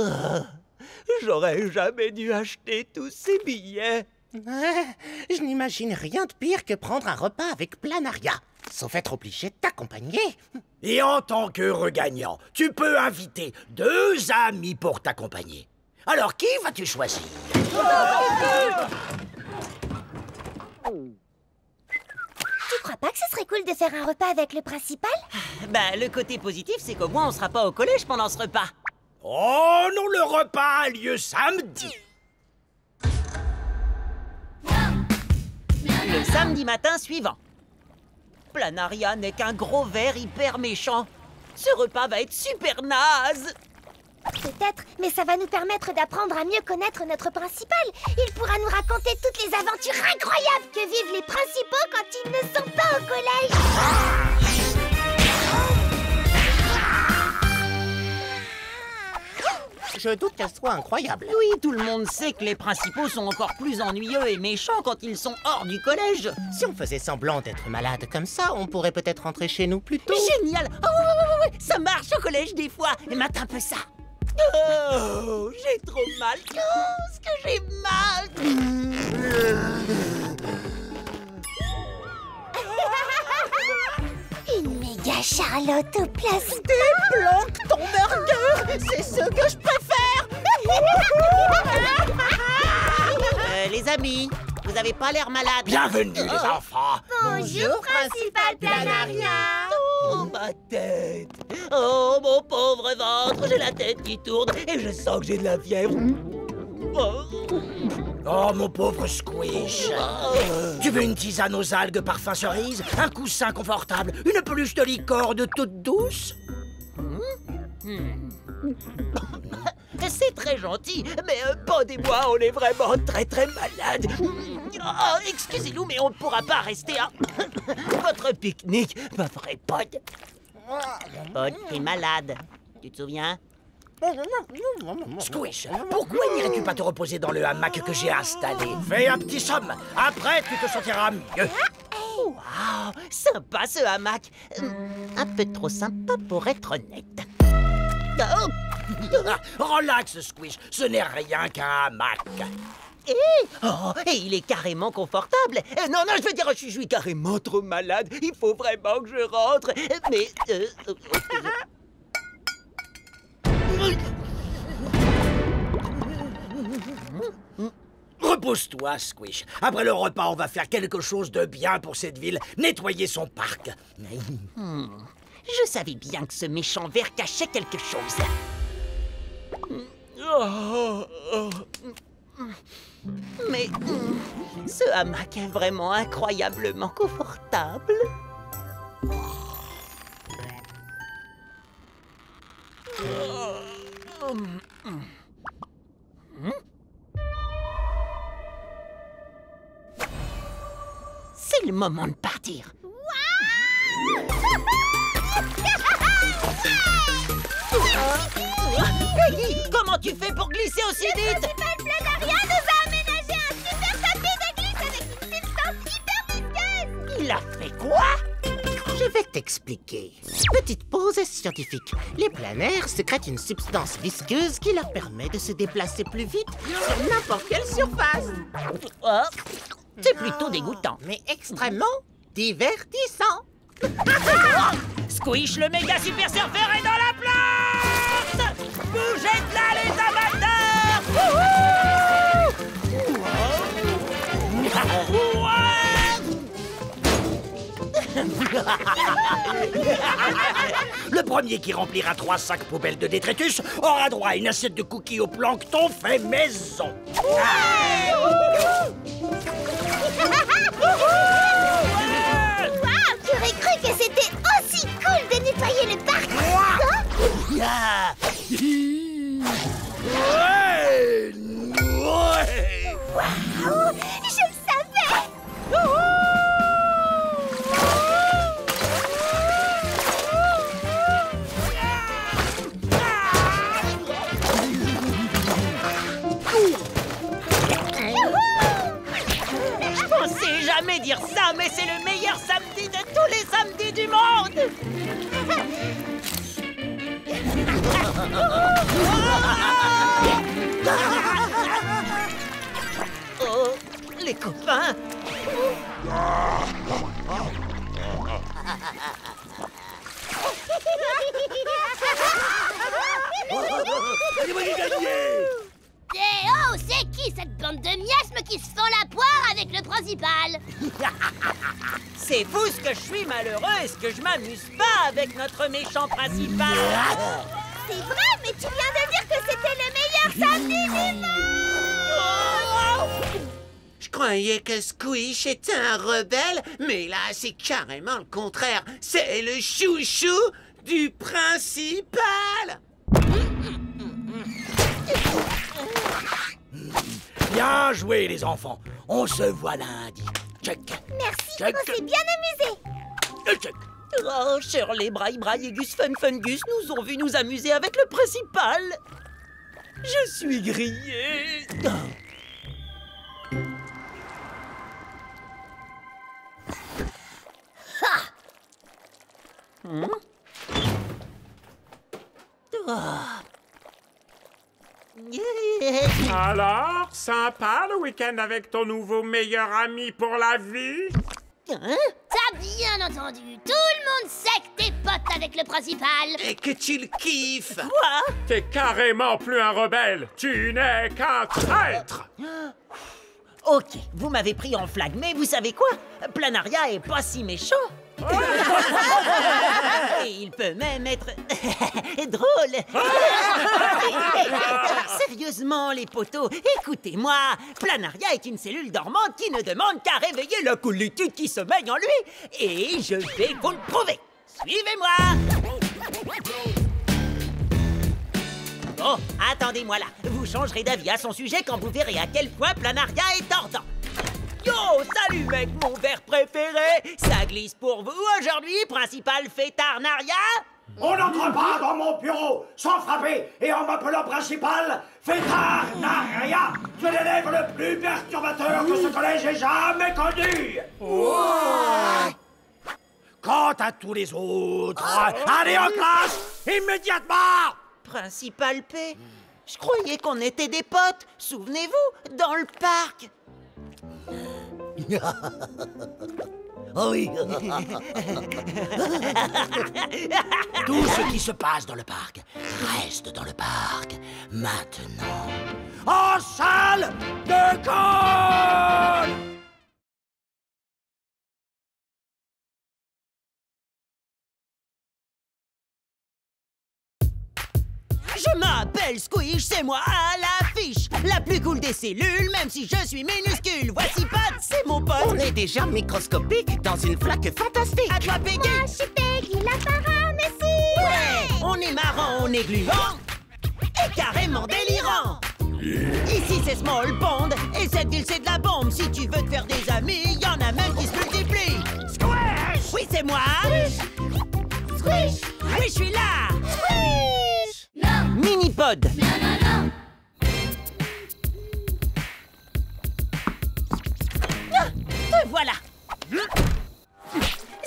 J'aurais jamais dû acheter tous ces billets. Je n'imagine rien de pire que prendre un repas avec Planaria, sauf être obligé de t'accompagner. Et en tant qu'heureux gagnant, tu peux inviter 2 amis pour t'accompagner. Alors, qui vas-tu choisir? Tu crois pas que ce serait cool de faire un repas avec le principal? Bah, le côté positif, c'est qu'au moins on sera pas au collège pendant ce repas. Oh non, le repas a lieu samedi. Le samedi matin suivant. Planaria n'est qu'un gros ver hyper méchant. Ce repas va être super naze. Peut-être, mais ça va nous permettre d'apprendre à mieux connaître notre principal. Il pourra nous raconter toutes les aventures incroyables que vivent les principaux quand ils ne sont pas au collège. Je doute qu'elle soit incroyable. Oui, tout le monde sait que les principaux sont encore plus ennuyeux et méchants quand ils sont hors du collège. Si on faisait semblant d'être malade comme ça, on pourrait peut-être rentrer chez nous plus tôt. Génial! Oh, ouais, ça marche au collège des fois. Et mate un peu ça. Oh, j'ai trop mal. Oh, ce que j'ai mal. Une méga Charlotte au plastique. Débloque ton burger. C'est ce que je préfère. Les amis, vous avez pas l'air malade. Bienvenue, les enfants. Bonjour, principal Planaria. Oh, ma tête. Oh, mon pauvre ventre. J'ai la tête qui tourne et je sens que j'ai de la fièvre. Oh. Oh, mon pauvre Squish. Tu veux une tisane aux algues parfum cerise? Un coussin confortable? Une peluche de licorne toute douce? C'est très gentil, mais Pod et moi, on est vraiment très malades. Oh, excusez-nous, mais on ne pourra pas rester à votre pique-nique, pas vrai, Pod? Pod est malade, tu te souviens? Squish, pourquoi n'irais-tu pas te reposer dans le hamac que j'ai installé? Fais un petit somme, après tu te sentiras mieux. Waouh, sympa ce hamac. Un peu trop sympa pour être honnête. Relax, Squish, ce n'est rien qu'un hamac. Et il est carrément confortable. Non, je veux dire, je suis carrément trop malade. Il faut vraiment que je rentre. Mais... Repose-toi, Squish. Après le repas, on va faire quelque chose de bien pour cette ville. Nettoyer son parc. Je savais bien que ce méchant ver cachait quelque chose. Mais ce hamac est vraiment incroyablement confortable. C'est le moment de partir. Peggy, comment tu fais pour glisser aussi vite? Le principal Planaria nous a aménagé un super tapis de glisse avec une substance hyper visqueuse. Il a fait quoi? Je vais t'expliquer. Petite pause scientifique. Les planaires sécrètent une substance visqueuse qui leur permet de se déplacer plus vite sur n'importe quelle surface. Oh, c'est plutôt dégoûtant. Mais extrêmement divertissant. Squish, le méga super surfeur est dans la place! Bougez de là, les amateurs! Le premier qui remplira 3 sacs poubelles de détritus aura droit à une assiette de cookies au plancton fait maison. J'aurais cru que c'était aussi cool de nettoyer le parc. Waouh, je le savais. Je pensais jamais dire ça, mais c'est le meilleur samedi de tous les samedis du monde! Oh, les copains! Eh oh, c'est qui cette bande de miasmes qui se font la poire avec le principal? C'est fou ce que je suis malheureux et ce que je m'amuse pas avec notre méchant principal! C'est vrai, mais tu viens de dire que c'était le meilleur samedi du monde! Je croyais que Squish était un rebelle, mais là, c'est carrément le contraire. C'est le chouchou du principal. Bien joué, les enfants. On se voit lundi. Check. Merci, Check. on s'est bien amusé. Check. Oh, Shirley, Braille et Gus Fun Gus nous ont vu nous amuser avec le principal! Je suis grillé! Alors, sympa le week-end avec ton nouveau meilleur ami pour la vie? T'as bien entendu. Tout le monde sait que t'es pote avec le principal. Et que tu le kiffes. Quoi? T'es carrément plus un rebelle. Tu n'es qu'un traître. Ok, vous m'avez pris en flag, mais vous savez quoi? Planaria est pas si méchant. Et Et il peut même être drôle. Sérieusement, les potos, écoutez-moi. Planaria est une cellule dormante qui ne demande qu'à réveiller la coolitude qui sommeille en lui. Et je vais vous le prouver. Suivez-moi. Bon, attendez-moi là. Vous changerez d'avis à son sujet quand vous verrez à quel point Planaria est tordant. Yo, salut mec, mon verre préféré. Ça glisse pour vous aujourd'hui, principal fêtard Naria. On n'entre pas dans mon bureau sans frapper et en m'appelant principal fêtard Naria. Tu es l'élève le plus perturbateur que ce collège ait jamais connu. Quant à tous les autres, allez en classe immédiatement. Principal P, je croyais qu'on était des potes. Souvenez-vous, dans le parc. Oh oui. Tout ce qui se passe dans le parc reste dans le parc. Maintenant, en salle de colle. Je m'appelle Squish, c'est moi à l'affiche. La plus cool des cellules, même si je suis minuscule. Voici Pat, c'est mon pote. On est déjà microscopique dans une flaque fantastique. À toi, Peggy. Moi, je suis Peggy, la paramécie. Ouais. On est marrant, on est gluant et carrément délirant. Ici, c'est Small Pond et cette ville, c'est de la bombe. Si tu veux te faire des amis, y en a même qui se multiplient. Squish. Oui, c'est moi. Squish. Squish. Oui, je suis là. Squish. Non. Minipod. Non, non, non. Te voilà.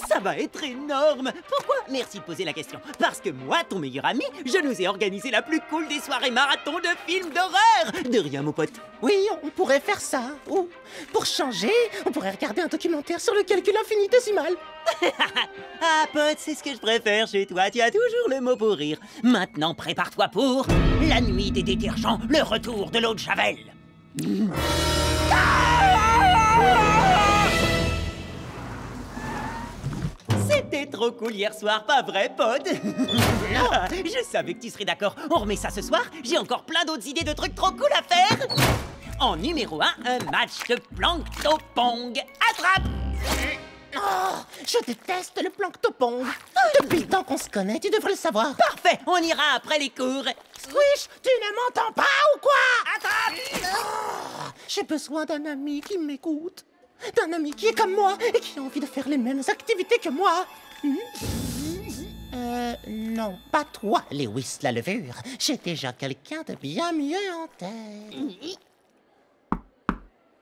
Ça va être énorme. Pourquoi? Merci de poser la question. Parce que moi, ton meilleur ami, je nous ai organisé la plus cool des soirées marathon de films d'horreur. De rien, mon pote. Oui, on pourrait faire ça. Ou, pour changer, on pourrait regarder un documentaire sur le calcul infinitésimal. Ah, pote, c'est ce que je préfère chez toi. Tu as toujours le mot pour rire. Maintenant, prépare-toi pour la nuit des détergents, le retour de l'eau de Javel. C'était trop cool hier soir, pas vrai, Pod? Ah, je savais que tu serais d'accord. On remet ça ce soir? J'ai encore plein d'autres idées de trucs trop cool à faire. En numéro 1, un match de planctopong. Attrape! Oh, je déteste le planctopong. Depuis le temps qu'on se connaît, tu devrais le savoir. Parfait, on ira après les cours. Squish, tu ne m'entends pas ou quoi? Attrape! Oh, j'ai besoin d'un ami qui m'écoute. D'un ami qui est comme moi et qui a envie de faire les mêmes activités que moi. Non, pas toi, Lewis la levure. J'ai déjà quelqu'un de bien mieux en tête.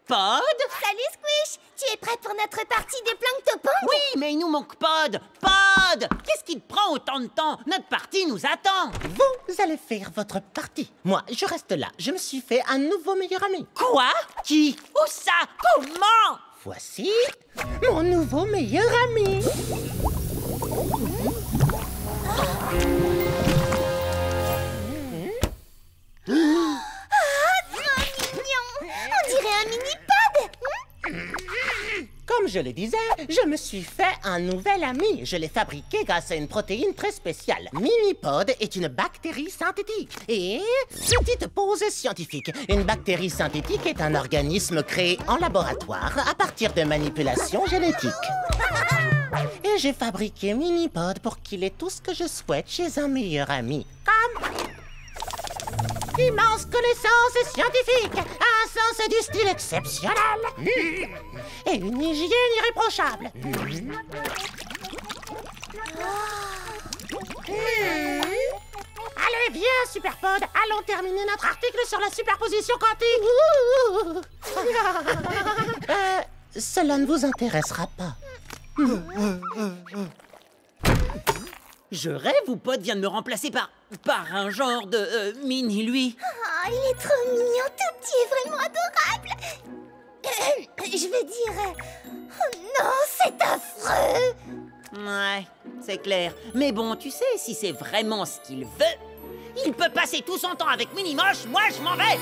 Pod? Salut Squish. Tu es prête pour notre partie de planctopong? Oui, mais il nous manque Pod. Pod! Qu'est-ce qui te prend autant de temps? Notre partie nous attend. Vous allez faire votre partie. Moi, je reste là. Je me suis fait un nouveau meilleur ami. Quoi? Qui? Où ça? Comment? Voici mon nouveau meilleur ami. On dirait un mini-pod. Comme je le disais, je me suis fait un nouvel ami. Je l'ai fabriqué grâce à une protéine très spéciale. Minipod est une bactérie synthétique. Et petite pause scientifique. Une bactérie synthétique est un organisme créé en laboratoire à partir de manipulations génétiques. Et j'ai fabriqué Minipod pour qu'il ait tout ce que je souhaite chez un meilleur ami. Comme immense connaissance scientifique, un sens du style exceptionnel et une hygiène irréprochable. Allez, viens, Superpod, allons terminer notre article sur la superposition quantique. Cela ne vous intéressera pas. Je rêve ou Pod vient de me remplacer par un genre de mini-lui? Oh, il est trop mignon, tout petit et vraiment adorable. Je veux dire... Oh non, c'est affreux. Ouais, c'est clair. Mais bon, tu sais, si c'est vraiment ce qu'il veut, il peut passer tout son temps avec Minimoche, moi je m'en vais.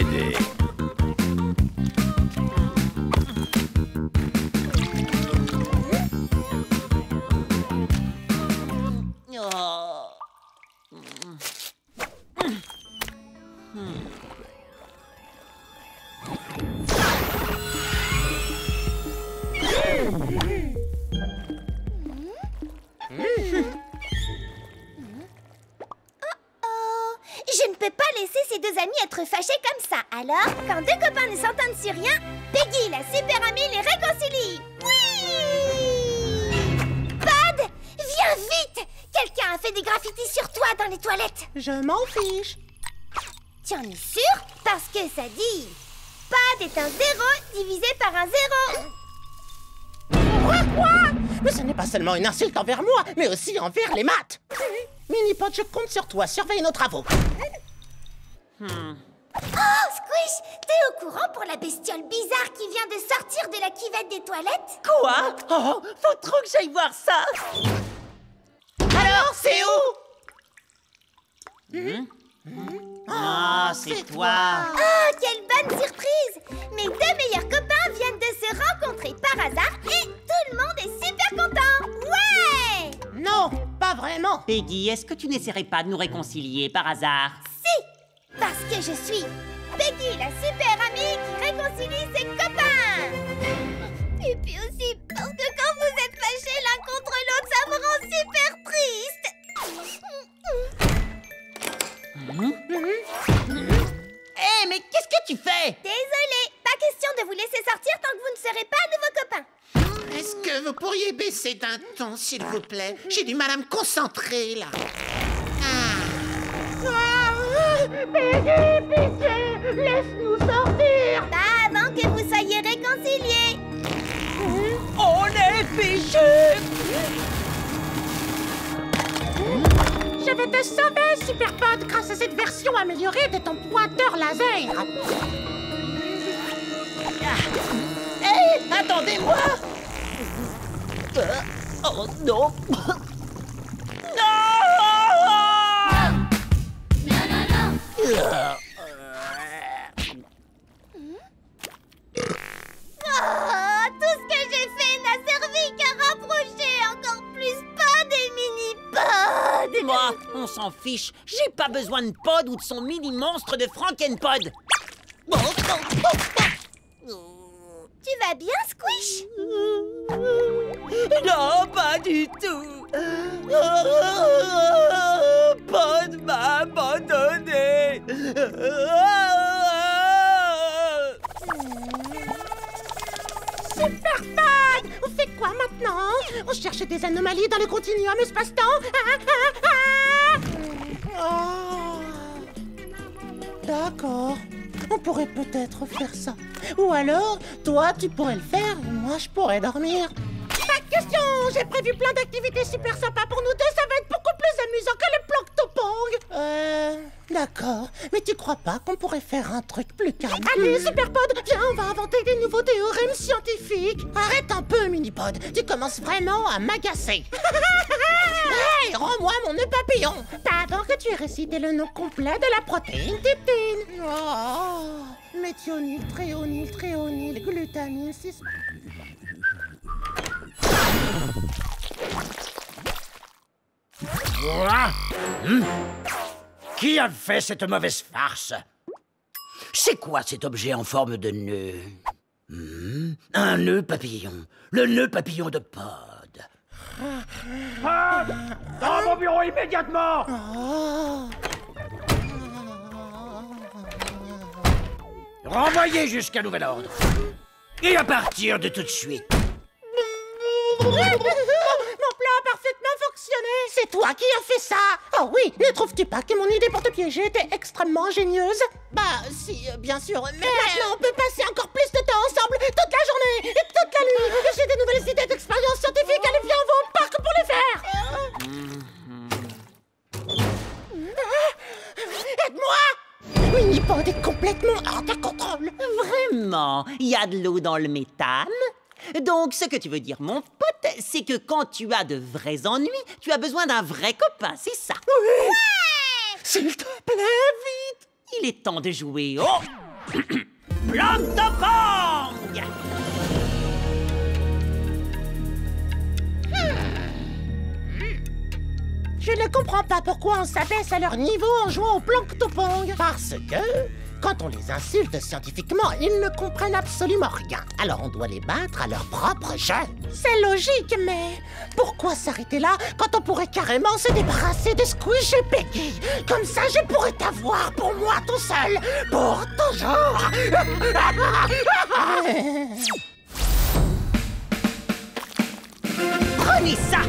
m'aider. Je ne peux pas laisser ces deux amis être fâchés comme ça. Alors, quand deux copains ne s'entendent sur rien, Peggy, la super amie, les réconcilie. Oui! Pod, viens vite! Quelqu'un a fait des graffitis sur toi dans les toilettes. Je m'en fiche. Tu en es sûr? Parce que ça dit... Pod est un 0 divisé par un 0. Quoi? Mais ce n'est pas seulement une insulte envers moi, mais aussi envers les maths. Minipod, je compte sur toi, surveille nos travaux. Oh, Squish, t'es au courant pour la bestiole bizarre qui vient de sortir de la cuvette des toilettes? Quoi? Oh, faut trop que j'aille voir ça. Alors, c'est où? Ah, c'est toi. Oh, quelle bonne surprise! Mes deux meilleurs copains viennent de se rencontrer par hasard et tout le monde est super content! Ouais! Non, pas vraiment. Peggy, est-ce que tu n'essaierais pas de nous réconcilier par hasard? Si! Parce que je suis Peggy, la super amie qui réconcilie ses copains! Et puis aussi parce que quand vous êtes fâchés l'un contre l'autre, ça me rend super triste! Hé, mais qu'est-ce que tu fais? Désolée, pas question de vous laisser sortir tant que vous ne serez pas nouveaux copains. Est-ce que vous pourriez baisser d'un ton, s'il vous plaît? J'ai du mal à me concentrer, là. Peggy, pitié, laisse-nous sortir. Pas avant que vous soyez réconciliés. On est fichus! Je vais te sauver, Superpod, grâce à cette version améliorée de ton pointeur laser. Hé, attendez-moi! Oh non! Oh, tout ce que j'ai fait n'a servi qu'à rapprocher encore plus Pod et Mini-Pod. Moi, on s'en fiche. J'ai pas besoin de Pod ou de son mini-monstre de Frankenpod. Tu vas bien, Squish? Non, pas du tout. Pod m'a abandonné. Superpod, on fait quoi maintenant? On cherche des anomalies dans le continuum espace-temps? Oh. D'accord. On pourrait peut-être faire ça. Ou alors, toi, tu pourrais le faire et moi, je pourrais dormir. Pas de question! J'ai prévu plein d'activités super sympas pour nous deux. Ça va être beaucoup plus amusant que le Planctopong. D'accord. Mais tu crois pas qu'on pourrait faire un truc plus calme? Allez, Superpod, viens, on va inventer des nouveaux théorèmes scientifiques. Arrête un peu, Minipod. Tu commences vraiment à m'agacer. Hey, rends-moi mon nœud papillon. D'abord que tu aies récité le nom complet de la protéine peptine. Oh, méthionine, tréonyle, glutamine, 6... Qui a fait cette mauvaise farce? C'est quoi cet objet en forme de nœud? Un nœud papillon. Le nœud papillon de Pod. Pod! Dans mon bureau immédiatement! Renvoyé jusqu'à nouvel ordre. Et à partir de tout de suite. Mon plan a parfaitement fonctionné. C'est toi qui as fait ça. Oh oui, ne trouves-tu pas que mon idée pour te piéger était extrêmement ingénieuse? Bah si, bien sûr, mais... Maintenant, on peut passer encore plus de temps ensemble, toute la journée et toute la nuit. J'ai des nouvelles idées d'expériences scientifiques. Allez, viens, on va au parc pour les faire. Aide-moi! Minipod est complètement hors de contrôle. Vraiment? Il y a de l'eau dans le méthane? Donc, ce que tu veux dire, mon pote, c'est que quand tu as de vrais ennuis, tu as besoin d'un vrai copain, c'est ça? Oui! Ouais! S'il te plaît, vite! Il est temps de jouer. Oh! Planctopong! Je ne comprends pas pourquoi on s'abaisse à leur niveau en jouant au planctopong. Parce que, quand on les insulte scientifiquement, ils ne comprennent absolument rien. Alors on doit les battre à leur propre jeu. C'est logique, mais pourquoi s'arrêter là quand on pourrait carrément se débarrasser de Squish et Peggy? Comme ça, je pourrais t'avoir pour moi tout seul, pour toujours. Prenez ça!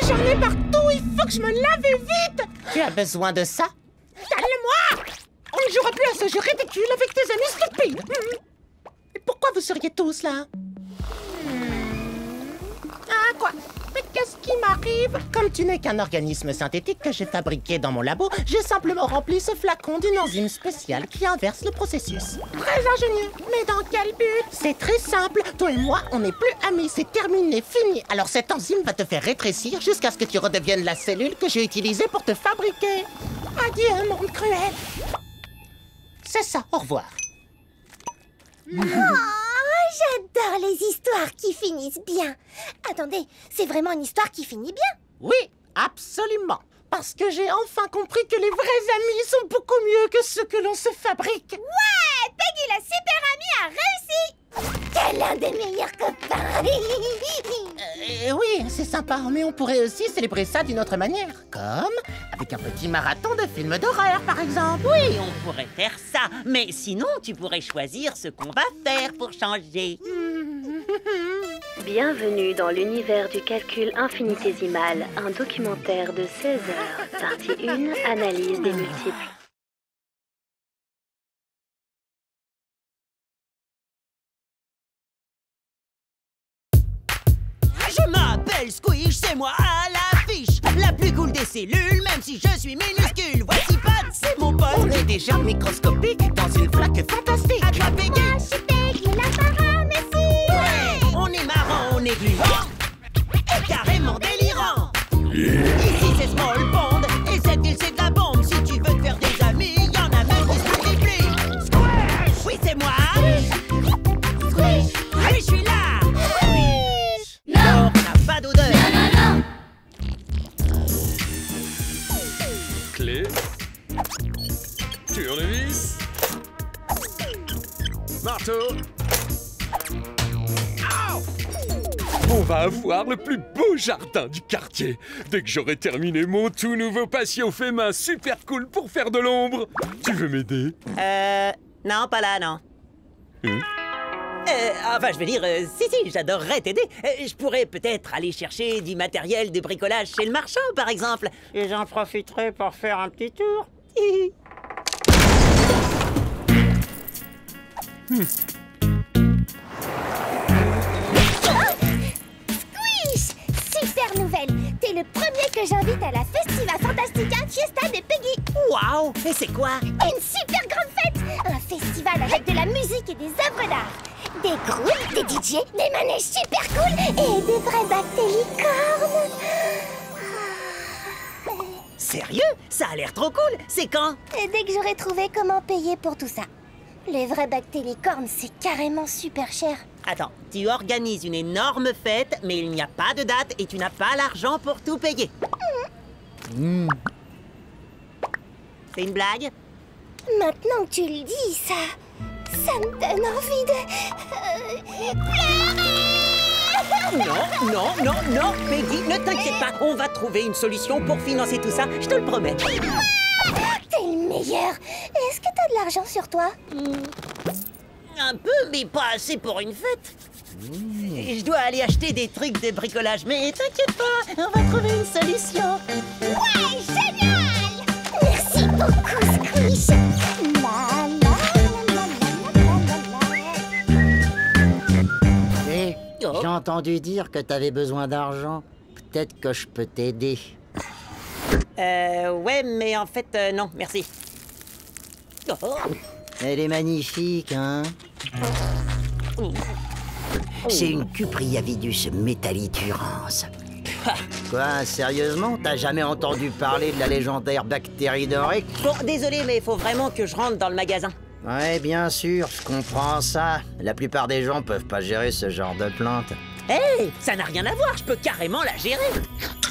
J'en ai partout, il faut que je me lave vite. Tu as besoin de ça? Donne-le-moi! On ne jouera plus à ce jeu ridicule avec tes amis stupides. Et pourquoi vous seriez tous là? Ah, quoi? Mais qu'est-ce qui m'arrive? Comme tu n'es qu'un organisme synthétique que j'ai fabriqué dans mon labo, j'ai simplement rempli ce flacon d'une enzyme spéciale qui inverse le processus. Très ingénieux, mais dans quel but? C'est très simple, toi et moi, on n'est plus amis, c'est terminé, fini. Alors cette enzyme va te faire rétrécir jusqu'à ce que tu redeviennes la cellule que j'ai utilisée pour te fabriquer. Adieu, monde cruel. C'est ça, au revoir. J'adore les histoires qui finissent bien. Attendez, c'est vraiment une histoire qui finit bien? Oui, absolument. Parce que j'ai enfin compris que les vrais amis sont beaucoup mieux que ceux que l'on se fabrique. Ouais, Peggy la super amie a réussi. T'es l'un des meilleurs copains. Oui, c'est sympa, mais on pourrait aussi célébrer ça d'une autre manière. Comme avec un petit marathon de films d'horreur, par exemple. Oui, on pourrait faire ça. Mais sinon, tu pourrais choisir ce qu'on va faire pour changer. Bienvenue dans l'univers du calcul infinitésimal, un documentaire de 16 heures. Partie 1, analyse des multiples. Je m'appelle Squish, c'est moi à l'affiche. La plus cool des cellules, même si je suis minuscule. Voici Pat, c'est mon pote. On est déjà microscopique dans une flaque fantastique. À toi, Peggy. Je suis Peggy la parrain, merci. Ouais. On est marrant, on est gluant et carrément délirant. Ici c'est Small Pond et cette ville c'est de la bombe. Si tu veux te faire des amis, y en a même qui se multiplient. Squish! Oui, c'est moi. Squish. Oui, je suis là. Non, on n'a pas d'odeur. Clé. Tournevis. Marteau. On va avoir le plus beau jardin du quartier. Dès que j'aurai terminé mon tout nouveau patio fait main super cool pour faire de l'ombre. Tu veux m'aider? Non, pas là, non. Enfin, je veux dire, si, j'adorerais t'aider. Je pourrais peut-être aller chercher du matériel de bricolage chez le marchand, par exemple. Et j'en profiterai pour faire un petit tour. Squish! Super nouvelle. T'es le premier que j'invite à la Festiva Fantastica Fiesta de Peggy. Waouh! Et c'est quoi? Une super grande fête. Un festival avec de la musique et des œuvres d'art. Des groupes, des DJ, des manèges super cool et des vrais bactélicornes. Sérieux? Ça a l'air trop cool. C'est quand? Et dès que j'aurai trouvé comment payer pour tout ça. Les vrais bactélicornes, c'est carrément super cher. Attends, tu organises une énorme fête, mais il n'y a pas de date et tu n'as pas l'argent pour tout payer. C'est une blague? Maintenant que tu le dis, ça me donne envie de... pleurer. Non, Peggy, ne t'inquiète pas. On va trouver une solution pour financer tout ça, je te le promets. T'es le meilleur. Est-ce que t'as de l'argent sur toi? Un peu, mais pas assez pour une fête. Je dois aller acheter des trucs de bricolage, mais t'inquiète pas, on va trouver une solution. Ouais, génial! Merci beaucoup, Squish. La, la, la, la, la, la. Hé, j'ai entendu dire que t'avais besoin d'argent. Peut-être que je peux t'aider. Ouais, mais en fait, non, merci. Oh. Elle est magnifique, hein? C'est une Cupriavidus metallidurans. Quoi, sérieusement? T'as jamais entendu parler de la légendaire bactérie d'Oric? Bon, désolé, mais il faut vraiment que je rentre dans le magasin. Ouais, bien sûr, je comprends ça. La plupart des gens peuvent pas gérer ce genre de plante. Hé, ça n'a rien à voir, je peux carrément la gérer.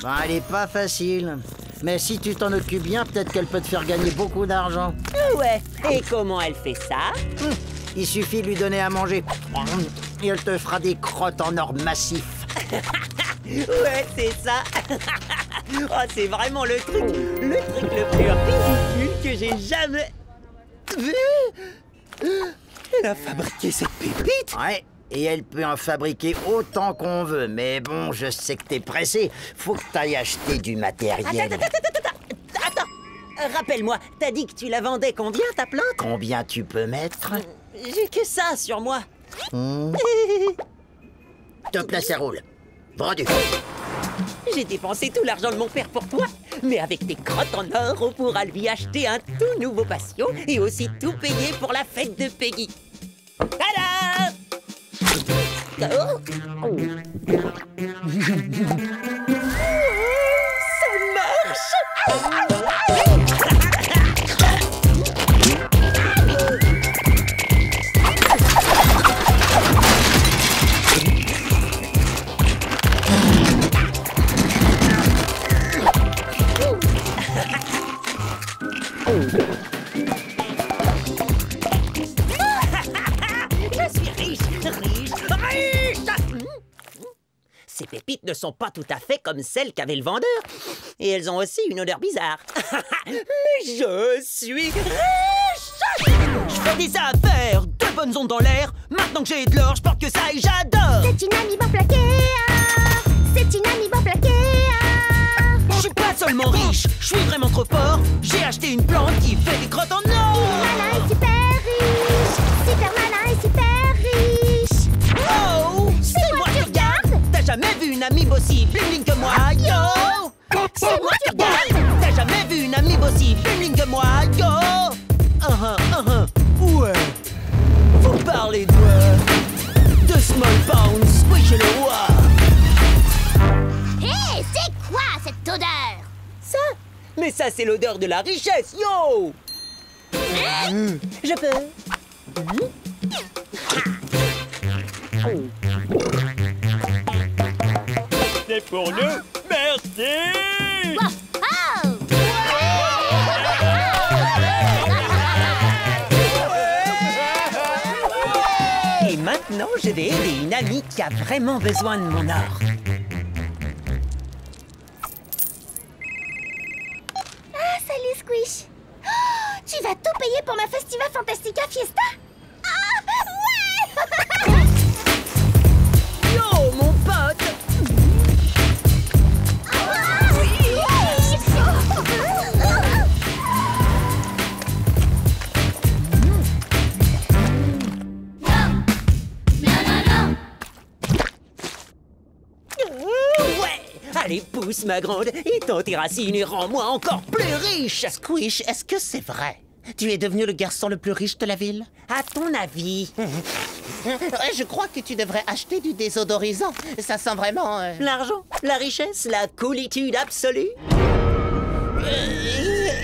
Bah, elle est pas facile. Mais si tu t'en occupes bien, peut-être qu'elle peut te faire gagner beaucoup d'argent. Ouais, et comment elle fait ça? Il suffit de lui donner à manger. Et elle te fera des crottes en or massif. Ouais, c'est ça. Oh, c'est vraiment le truc le plus ridicule que j'ai jamais vu. Elle a fabriqué cette pépite. Ouais, et elle peut en fabriquer autant qu'on veut. Mais bon, je sais que t'es pressé. Faut que t'ailles acheter du matériel. Attends, rappelle-moi, t'as dit que tu la vendais combien, ta plante? Combien tu peux mettre? J'ai que ça sur moi. Top, là, ça roule. Vendu. J'ai dépensé tout l'argent de mon père pour toi. Mais avec tes crottes en or, on pourra lui acheter un tout nouveau patio et aussi tout payer pour la fête de Peggy. Tada! Oh. Ça marche! Je suis riche. Ces pépites ne sont pas tout à fait comme celles qu'avait le vendeur. Et elles ont aussi une odeur bizarre. Mais je suis riche. Je fais des affaires, de bonnes ondes dans l'air. Maintenant que j'ai de l'or, je porte que ça et j'adore. C'est une amiibo plaquée. C'est une amiibo plaquée. Je suis pas seulement riche, je suis vraiment trop fort. J'ai acheté une plante qui fait des crottes en or. Malin et super riche. Super malin et super riche. Oh, c'est moi qui regarde. T'as jamais vu une amiibo aussi bling que moi, yo. C'est moi qui regarde. T'as jamais vu une amiibo aussi bling que moi, yo. Ouais. Vous parlez de moi, de Small Pound Squish le roi. Hé, c'est quoi cette odeur? Ça? Mais ça, c'est l'odeur de la richesse, yo. Je peux. C'est pour nous. Merci. Oh! Et maintenant, je vais aider une amie qui a vraiment besoin de mon or. Ah, salut Squish. Oh, tu vas tout payer pour ma Festiva Fantastica Fiesta? Ah, ouais! Yo, mon pote! Allez, pousse, ma grande, et ton tes racines et rends-moi encore plus riche! Squish, est-ce que c'est vrai? Tu es devenu le garçon le plus riche de la ville? À ton avis? Je crois que tu devrais acheter du désodorisant. Ça sent vraiment... L'argent, la richesse, la coolitude absolue?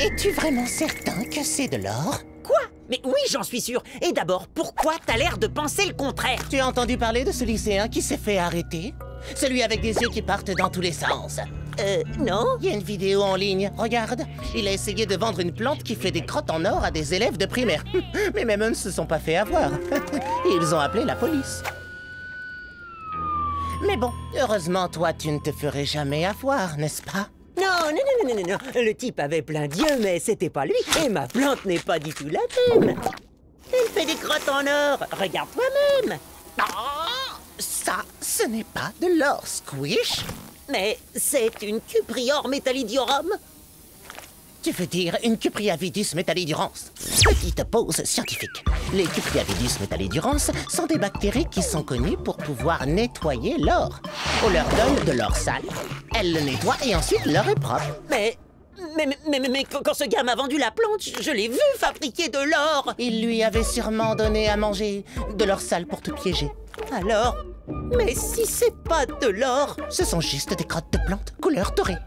Es-tu vraiment certain que c'est de l'or? Quoi? Mais oui, j'en suis sûr. Et d'abord, pourquoi t'as l'air de penser le contraire? Tu as entendu parler de ce lycéen qui s'est fait arrêter? Celui avec des yeux qui partent dans tous les sens. Non. Il y a une vidéo en ligne, regarde. Il a essayé de vendre une plante qui fait des crottes en or à des élèves de primaire. Mais même eux ne se sont pas fait avoir. Et ils ont appelé la police. Mais bon, heureusement, toi, tu ne te ferais jamais avoir, n'est-ce pas? Non. Le type avait plein d'yeux, mais c'était pas lui. Et ma plante n'est pas du tout la même. Elle fait des crottes en or. Regarde toi-même. Ça, ce n'est pas de l'or, Squish. Mais c'est une Cuprior metallidiorum. Tu veux dire une Cupriavidus metallidurans? Petite pause scientifique. Les Cupriavidus metallidurans sont des bactéries qui sont connues pour pouvoir nettoyer l'or. On leur donne de l'or sale, elles le nettoient et ensuite l'or est propre. Mais Mais quand ce gars m'a vendu la plante, je l'ai vu fabriquer de l'or. Il lui avait sûrement donné à manger de l'or sale pour te piéger. Alors? Mais si c'est pas de l'or... Ce sont juste des crottes de plantes couleur dorée.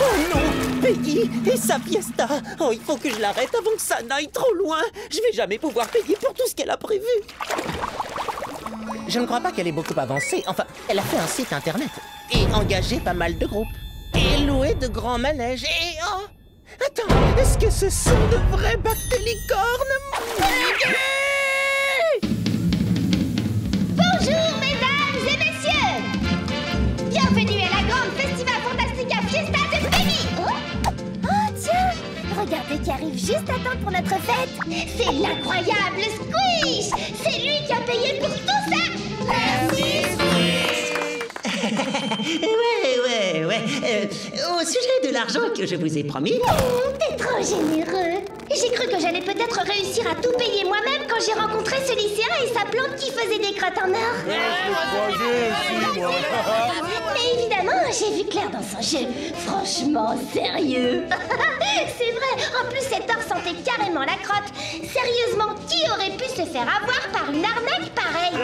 Oh non, Peggy et sa fiesta. Oh, il faut que je l'arrête avant que ça n'aille trop loin. Je vais jamais pouvoir payer pour tout ce qu'elle a prévu. Je ne crois pas qu'elle ait beaucoup avancé. Enfin, elle a fait un site internet et engagé pas mal de groupes. Et loué de grands manèges et... Oh! Attends, est-ce que ce sont de vrais bactélicornes? Bonjour, mesdames et messieurs! Bienvenue à la grande Festival Fantastica Fiesta de Peggy! Oh, tiens! Regardez qui arrive juste à temps pour notre fête! C'est l'incroyable Squish! C'est lui qui a payé pour tout ça! Merci, Squish! Ouais. Au sujet de l'argent que je vous ai promis... T'es trop généreux! J'ai cru que j'allais peut-être réussir à tout payer moi-même quand j'ai rencontré ce lycéen et sa plante qui faisait des crottes en or. Mais évidemment, j'ai vu clair dans son jeu. Franchement, sérieux. C'est vrai, en plus cet or sentait carrément la crotte. Sérieusement, qui aurait pu se faire avoir par une arnaque pareille?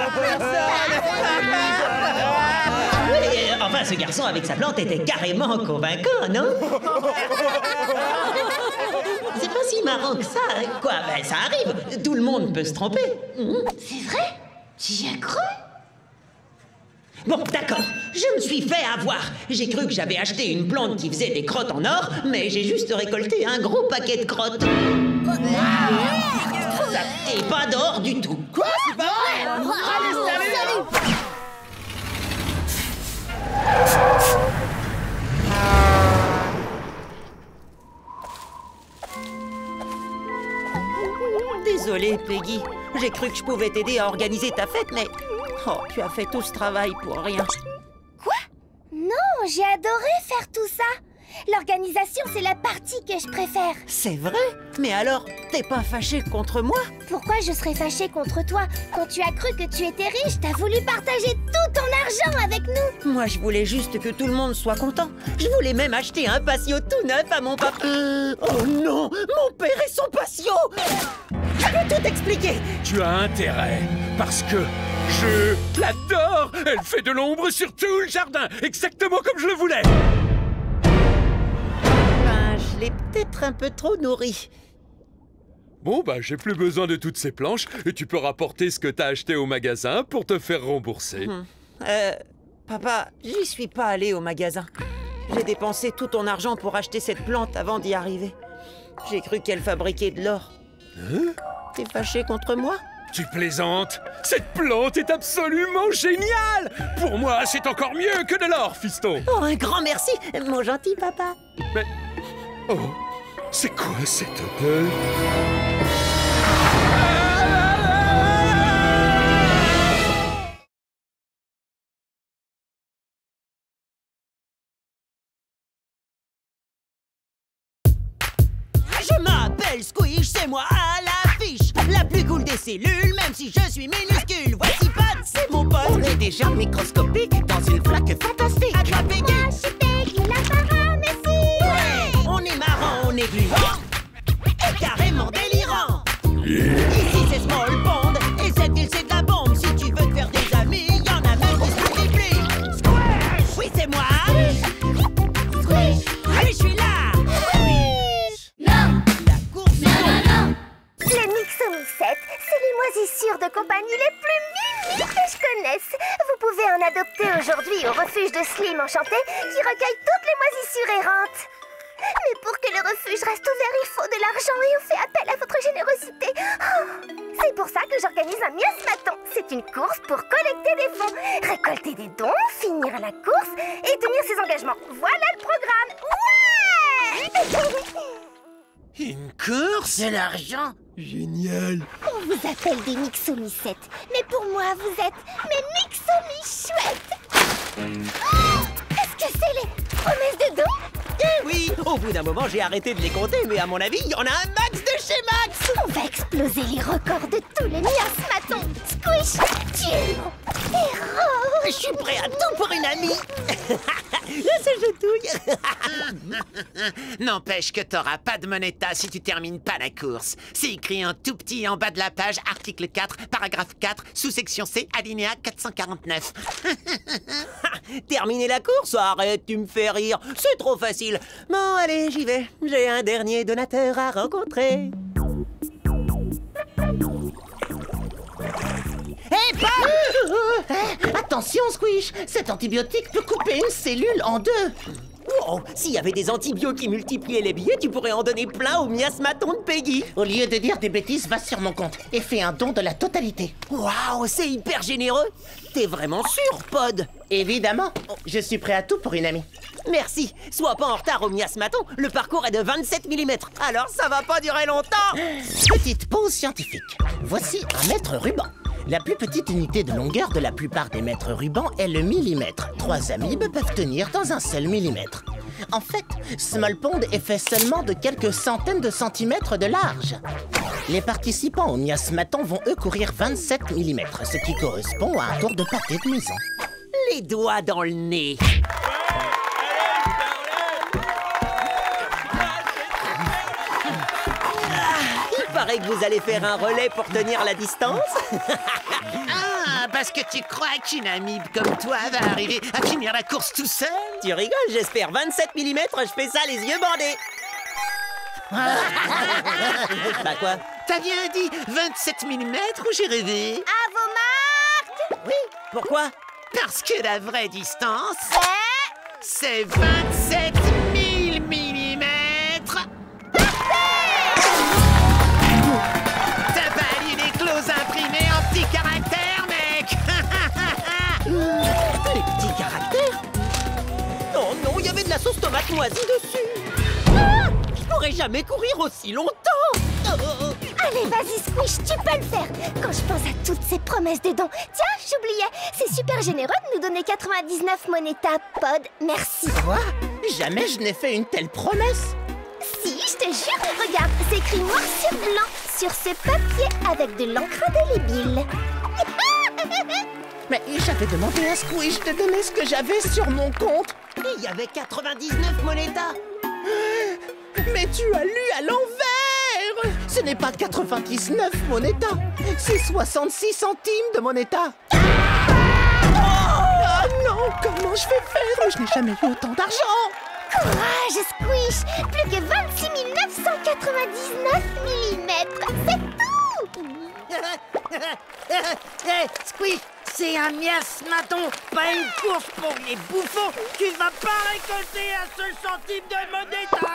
Oui, enfin, ce garçon avec sa plante était carrément convaincant, non? C'est pas si marrant que ça, hein. Quoi, ben ça arrive, tout le monde peut se tromper. C'est vrai? J'y ai cru? Bon, d'accord, je me suis fait avoir. J'ai cru que j'avais acheté une plante qui faisait des crottes en or, mais j'ai juste récolté un gros paquet de crottes. Et pas d'or du tout. Quoi? C'est pas vrai? Allez, salut! Désolée, Peggy. J'ai cru que je pouvais t'aider à organiser ta fête, mais... Oh, tu as fait tout ce travail pour rien. Quoi? Non, j'ai adoré faire tout ça. L'organisation, c'est la partie que je préfère. C'est vrai? Mais alors, t'es pas fâché contre moi? Pourquoi je serais fâchée contre toi? Quand tu as cru que tu étais riche, t'as voulu partager tout ton argent avec nous. Moi, je voulais juste que tout le monde soit content. Je voulais même acheter un patio tout neuf à mon papa. Oh non! Mon père et son patio! Je vais tout expliquer! Tu as intérêt, parce que je l'adore. Elle fait de l'ombre sur tout le jardin, exactement comme je le voulais. Je l'ai peut-être un peu trop nourri. Bon, bah, j'ai plus besoin de toutes ces planches et tu peux rapporter ce que t'as acheté au magasin pour te faire rembourser. Papa, j'y suis pas allé au magasin. J'ai dépensé tout ton argent pour acheter cette plante avant d'y arriver. J'ai cru qu'elle fabriquait de l'or. Hein? T'es fâché contre moi? Tu plaisantes? Cette plante est absolument géniale! Pour moi, c'est encore mieux que de l'or, fiston! Oh, un grand merci, mon gentil papa! Mais... Oh, c'est quoi cette odeur? Je m'appelle Squish, c'est moi à l'affiche. La plus cool des cellules, même si je suis minuscule. Voici Pat, c'est mon pote. On est déjà microscopique dans une flaque fantastique. À toi, Peggy. Je suis Peggy, la parrain, merci. Ouais. On est marrant, on est gluant et carrément délirant. Ici c'est Small Pond et cette île c'est de la bombe. Si tu veux te faire des amis, y en a même qui se multiplient. Squish! Oui, c'est moi. Squish. Allez, je suis là. Non. La course Non. Les Mixomycètes, c'est les moisissures de compagnie les plus mimiques que je connaisse. Vous pouvez en adopter aujourd'hui au refuge de Slim Enchanté qui recueille toutes les moisissures errantes. Mais pour que le refuge reste ouvert, il faut de l'argent et on fait appel à votre générosité. Oh, c'est pour ça que j'organise un miasmaton. C'est une course pour collecter des fonds, récolter des dons, finir la course et tenir ses engagements. Voilà le programme. Ouais. Une course? De l'argent? Génial! On vous appelle des Mixomycètes, mais pour moi, vous êtes mes Mixomy-chouettes. Oh, est-ce que c'est les promesses de dons? Eh oui, au bout d'un moment, j'ai arrêté de les compter, mais à mon avis, il y en a un max de chez Max. On va exploser les records de tous les miasmatons. Squish, tue. Je suis prêt à tout pour une amie. C'est jetouille. N'empêche que t'auras pas de moneta si tu termines pas la course. C'est écrit en tout petit en bas de la page, article 4, paragraphe 4, sous-section C, alinéa 449. Terminer la course? Arrête, tu me fais rire. C'est trop facile. Bon, allez, j'y vais. J'ai un dernier donateur à rencontrer. Hé, pas Attention, Squish, cet antibiotique peut couper une cellule en deux. Oh, s'il y avait des antibiotiques qui multipliaient les billets, tu pourrais en donner plein au miasmaton de Peggy. Au lieu de dire des bêtises, va sur mon compte et fais un don de la totalité. Waouh, c'est hyper généreux. T'es vraiment sûr, Pod? Évidemment, je suis prêt à tout pour une amie. Merci. Sois pas en retard au miasmaton. Le parcours est de 27 mm. Alors ça va pas durer longtemps. Petite pause scientifique. Voici un mètre ruban. La plus petite unité de longueur de la plupart des mètres rubans est le millimètre. 3 amibes peuvent tenir dans un seul millimètre. En fait, Small Pond est fait seulement de quelques centaines de centimètres de large. Les participants au miasmaton vont eux courir 27 mm, ce qui correspond à un tour de pâté de maison. Les doigts dans le nez. Il paraît que vous allez faire un relais pour tenir la distance. Ah, parce que tu crois qu'une amibe comme toi va arriver à finir la course tout seul? Tu rigoles, j'espère. 27 mm, je fais ça les yeux bandés. Bah quoi? T'as bien dit 27 mm ou j'ai rêvé? À vos marques! Oui, pourquoi? Parce que la vraie distance, C'est... c'est 27 000 millimètres. T'as pas lu les clauses imprimées en petits caractères, mec? Les petits caractères? Oh non, il y avait de la sauce tomate moisie dessus. Je pourrais jamais courir aussi longtemps. Allez, vas-y, Squish, tu peux le faire. Quand je pense à toutes ces promesses de dons... Tiens, j'oubliais, c'est super généreux de nous donner 99 monétas, Pod. Merci. Quoi? Jamais je n'ai fait une telle promesse. Si, je te jure. Regarde, c'est écrit noir sur blanc sur ce papier avec de l'encre indélébile. Mais j'avais demandé à Squish de donner ce que j'avais sur mon compte. Il y avait 99 monétas. Mais tu as lu à l'envers. Ce n'est pas 99 monétas, c'est 66 centimes de monétas. Ah non, comment je vais faire? Je n'ai jamais eu autant d'argent. Courage, Squish. Plus que 26 999 millimètres. C'est tout. Hey, Squish, c'est un miasmaton, pas une course pour les bouffons. Tu vas pas récolter un seul centime de moneta.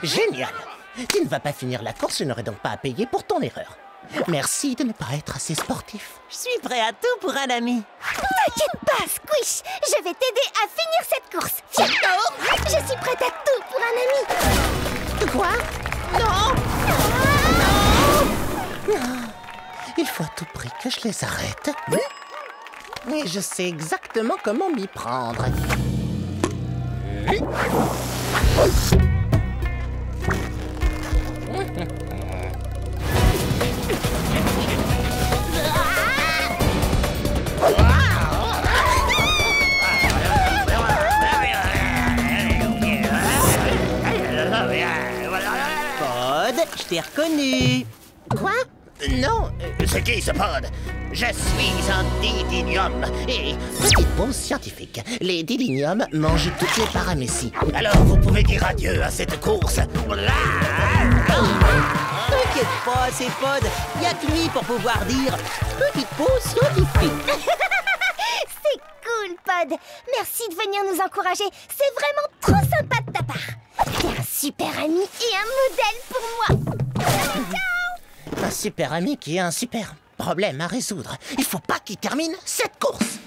Génial. Tu ne vas pas finir la course, je n'aurai donc pas à payer pour ton erreur. Merci de ne pas être assez sportif. Je suis prêt à tout pour un ami. T'inquiète pas, Squish. Je vais t'aider à finir cette course. Viens. Je suis prête à tout pour un ami. Quoi? Non. Non. Il faut à tout prix que je les arrête. Et je sais exactement comment m'y prendre. Pod, je t'ai reconnu. Quoi? Non. C'est qui ce pod? Je suis un didinium et... Petite pause scientifique. Les diliniums mangent toutes les paramécies. Alors vous pouvez dire adieu à cette course. T'inquiète pas, c'est Pod. Y'a que lui pour pouvoir dire petite pause scientifique. C'est cool, Pod. Merci de venir nous encourager. C'est vraiment trop sympa de ta part. T'es un super ami et un modèle pour moi. Ciao. Un super ami qui a un super problème à résoudre. Il faut pas qu'il termine cette course.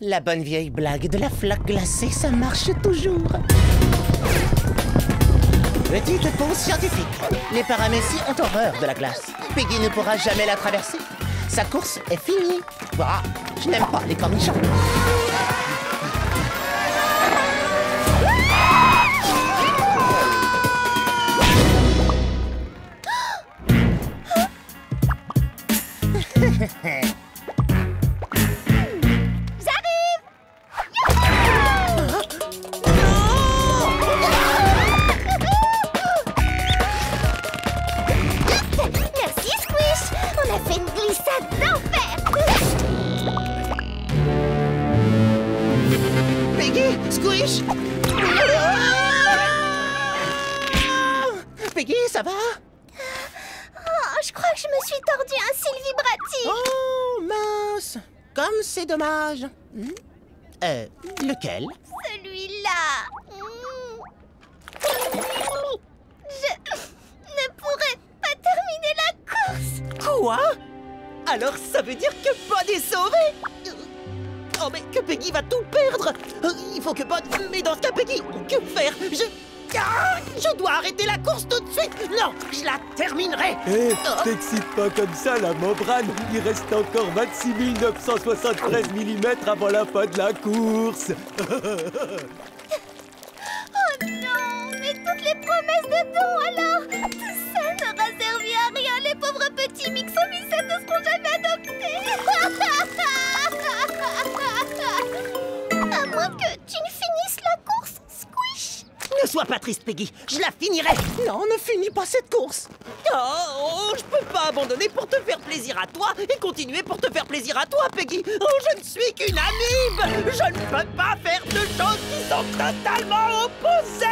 La bonne vieille blague de la flaque glacée, ça marche toujours. Petite pause scientifique. Les paramécies ont horreur de la glace. Peggy ne pourra jamais la traverser. Sa course est finie. Ah, je n'aime pas les cornichons. Merci Squish. On a fait une glissade d'enfer. Peggy, Squish. Peggy, ça va? Oh, je crois que je me suis tordu un cil vibratif. Oh, mince. Comme c'est dommage. Lequel? Celui-là. Je ne pourrai pas terminer la course. Quoi? Alors ça veut dire que Pod est sauvé? Oh mais que Peggy va tout perdre! Il faut que Pod... Mais dans ce cas, Peggy, que faire? Je dois arrêter la course tout de suite! Non, je la terminerai! Hé, t'excite pas comme ça, la membrane. Il reste encore 26 973 mm avant la fin de la course. Oh non, mais toutes les promesses de don alors. Tout ça n'aura servi à rien. Les pauvres petits Mixo-Missette ne seront jamais adoptés. À moins que tu ne finisses la course, Squish. Ne sois pas triste, Peggy, je la finirai! Non, ne finis pas cette course. Oh, je peux pas abandonner pour te faire plaisir à toi et continuer pour te faire plaisir à toi, Peggy! Oh, je ne suis qu'une amibe! Je ne peux pas faire deux choses qui sont totalement opposées!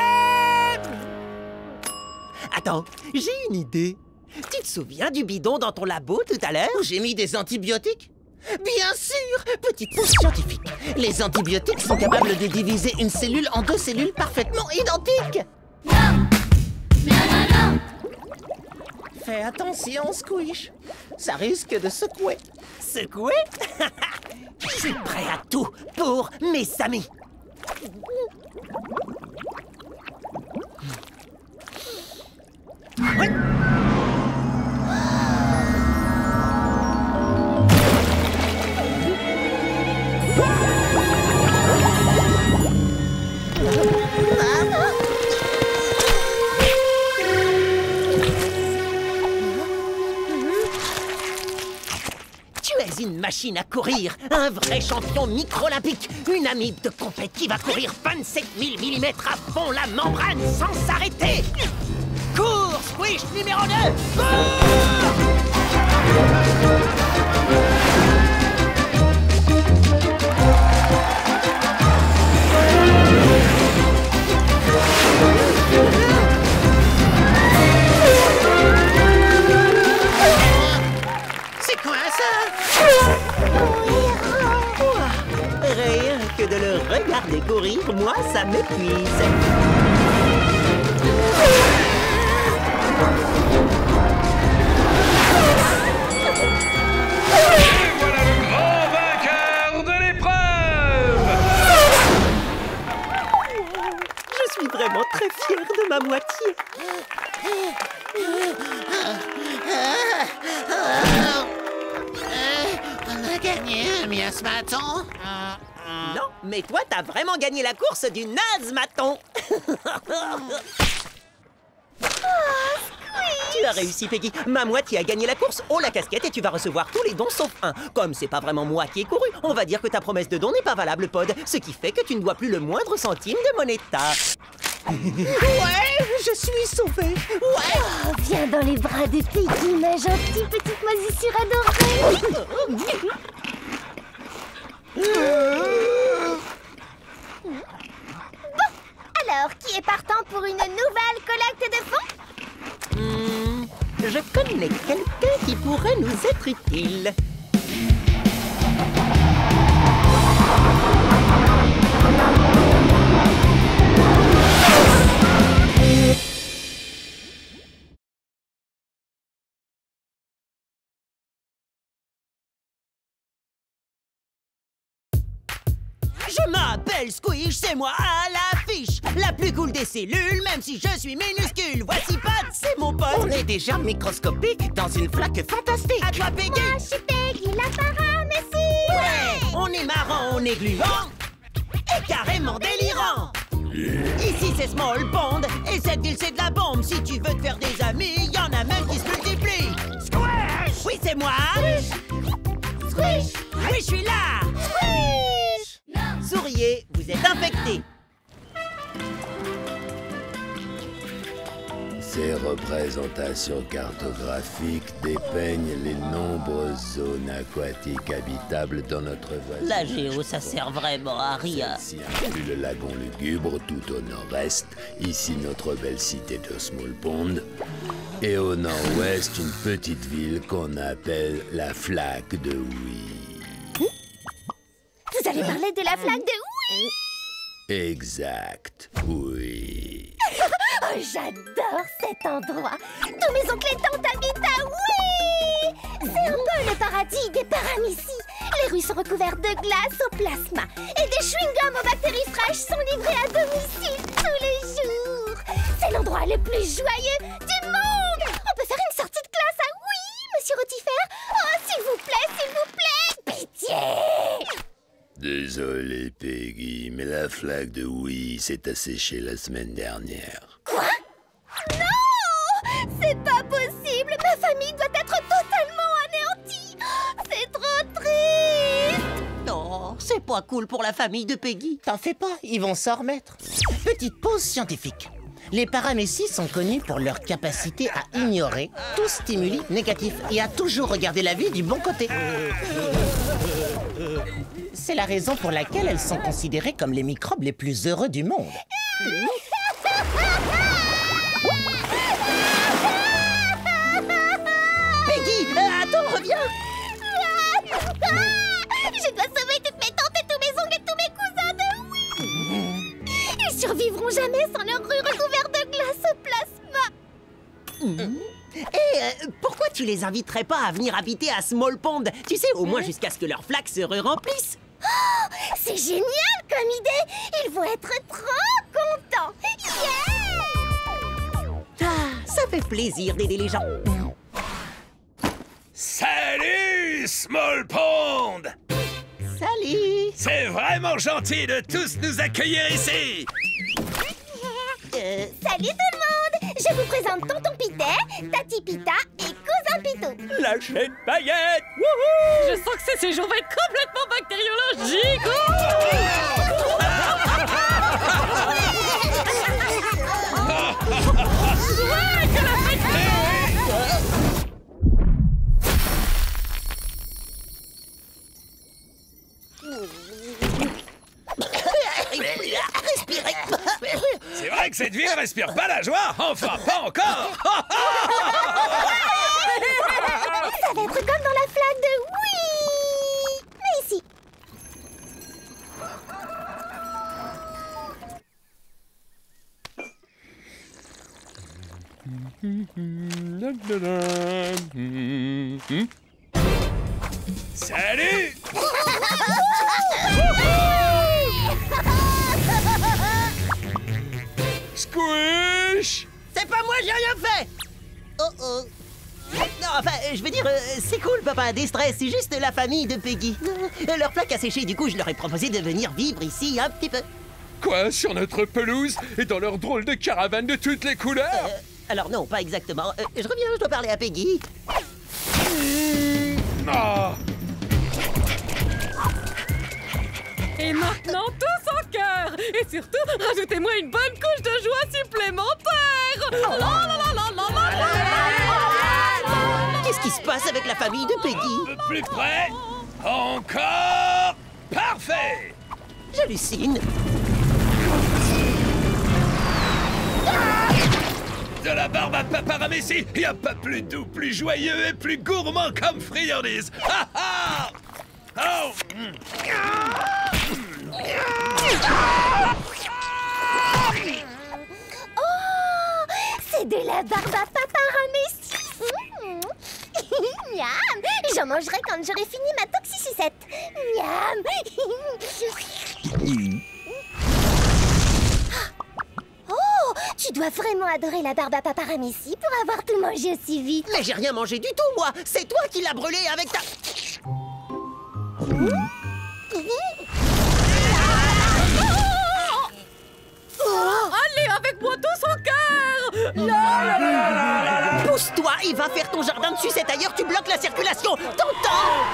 Attends, j'ai une idée. Tu te souviens du bidon dans ton labo tout à l'heure? Où j'ai mis des antibiotiques? Bien sûr! Petite pause scientifique. Les antibiotiques sont capables de diviser une cellule en deux cellules parfaitement identiques. Fais attention, Squish. Ça risque de secouer. Secouer? Je suis prêt à tout pour mes amis. Ouais. Tu es une machine à courir, un vrai champion micro-olympique, une amibe de compète qui va courir 27 000 mm à fond la membrane sans s'arrêter. Cours, Squish numéro 2, cours! C'est quoi ça? Rien que de le regarder courir, moi, ça m'épuise. Voilà le grand vainqueur de l'épreuve! Je suis vraiment très fière de ma moitié. On a gagné un miasmaton. Non, mais toi, t'as vraiment gagné la course du naze-maton. Tu as réussi, Peggy. Ma moitié a gagné la course. Oh, la casquette, et tu vas recevoir tous les dons sauf un. Comme c'est pas vraiment moi qui ai couru, on va dire que ta promesse de don n'est pas valable, Pod. Ce qui fait que tu ne dois plus le moindre centime de mon état. Ouais, je suis sauvée. Ouais. Oh, viens dans les bras de Peggy, ma gentille petite moisissure adorée. Bon, alors, qui est partant pour une nouvelle collecte de fonds? Je connais quelqu'un qui pourrait nous être utile. Je m'appelle Squish, c'est moi à l'affiche. La plus cool des cellules, même si je suis minuscule. Voici Pod, c'est mon pote. On est déjà microscopique dans une flaque fantastique. À toi, Peggy. Moi, je suis Peggy, la paramécie. Ouais. On est marrant, on est gluant et carrément délirant. Ici c'est Small Pond et cette ville c'est de la bombe. Si tu veux te faire des amis, y en a même qui se multiplient. Squish! Oui, c'est moi. Squish. Oui, je suis là. Squish. Souriez, vous êtes infectés. Ces représentations cartographiques dépeignent les nombreuses zones aquatiques habitables dans notre voisinage. La géo, ça sert vraiment à rien. Celle-ci inclut le lagon lugubre tout au nord-est, ici notre belle cité de Small Pond, et au nord-ouest une petite ville qu'on appelle la Flaque de Wii. Vous allez parler de la flaque de oui. Exact, oui. Oh, j'adore cet endroit. Tous mes oncles et tantes habitent à oui. C'est un peu le paradis des paramécies. Les rues sont recouvertes de glace au plasma et des chewing-gums aux bactéries fraîches sont livrés à domicile tous les jours. C'est l'endroit le plus joyeux du monde. On peut faire une sortie de classe à oui, monsieur Rotifère. Oh, s'il vous plaît, pitié. Désolé, Peggy, mais la flaque de Wii s'est asséchée la semaine dernière. Quoi? Non! C'est pas possible! Ma famille doit être totalement anéantie! C'est trop triste! Non, c'est pas cool pour la famille de Peggy. T'en fais pas, ils vont s'en remettre. Petite pause scientifique. Les paramécies sont connus pour leur capacité à ignorer tout stimuli négatif et à toujours regarder la vie du bon côté. C'est la raison pour laquelle elles sont considérées comme les microbes les plus heureux du monde. Peggy, attends, reviens. Je dois sauver toutes mes tantes et tous mes oncles et tous mes cousins de oui! Ils survivront jamais sans leur rue recouverte de glace au plasma! Et pourquoi tu les inviterais pas à venir habiter à Small Pond? Tu sais, au moins jusqu'à ce que leurs flaques se remplissent. Oh, c'est génial comme idée! Ils vont être trop contents! Yeah! Ah, ça fait plaisir d'aider les gens. Salut, Small Pond! Salut! C'est vraiment gentil de tous nous accueillir ici! Salut tout le monde! Je vous présente Tonton Pitet, Tati Pita et Cousin Pitou. La chaîne paillette! Je sens que ce séjour va être complètement bactériologique! Ouais, que la fête! Respirez. C'est vrai que cette ville respire pas la joie? Enfin, pas encore! Ça va être comme dans la flaque de oui! Mais ici. Salut! Squish! C'est pas moi, j'ai rien fait. Oh. Non, enfin, je veux dire, c'est cool, papa, des stress, c'est juste la famille de Peggy. Leur flaque a séché, du coup, je leur ai proposé de venir vivre ici un petit peu. Quoi, sur notre pelouse et dans leur drôle de caravane de toutes les couleurs? Alors non, pas exactement. Je reviens, je dois parler à Peggy. Oh. Et maintenant, tous en cœur! Et surtout, rajoutez-moi une bonne couche de joie supplémentaire! Qu'est-ce qui se passe avec la famille de Peggy? Un peu plus près. Encore. Parfait. J'hallucine. De la barbe à Paparamécie, y a pas plus doux, plus joyeux et plus gourmand comme friandise. Ha ha! Oh! Oh! C'est de la barbe à Paparamécie! Miam! J'en mangerai quand j'aurai fini ma toxicicette. Miam! Oh! Tu dois vraiment adorer la barbe à papa Ramessi pour avoir tout mangé aussi vite. Mais j'ai rien mangé du tout, moi. C'est toi qui l'as brûlé avec ta... Allez, avec moi tout son cœur! Pousse-toi, il va faire ton jardin de sucette ailleurs, tu bloques la circulation. T'entends?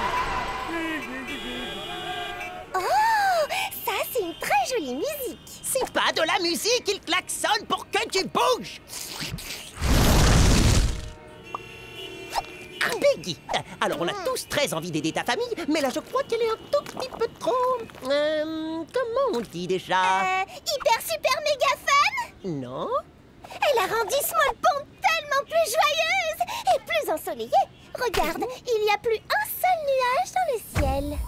Oh, ça c'est une très jolie musique. C'est pas de la musique, il klaxonne pour que tu bouges. Peggy, alors on a tous très envie d'aider ta famille, mais là je crois qu'elle est un tout petit peu trop... comment on dit déjà? Hyper super méga fun? Non? Elle a rendu Small Pond tellement plus joyeuse et plus ensoleillée. Regarde, il n'y a plus un seul nuage dans le ciel.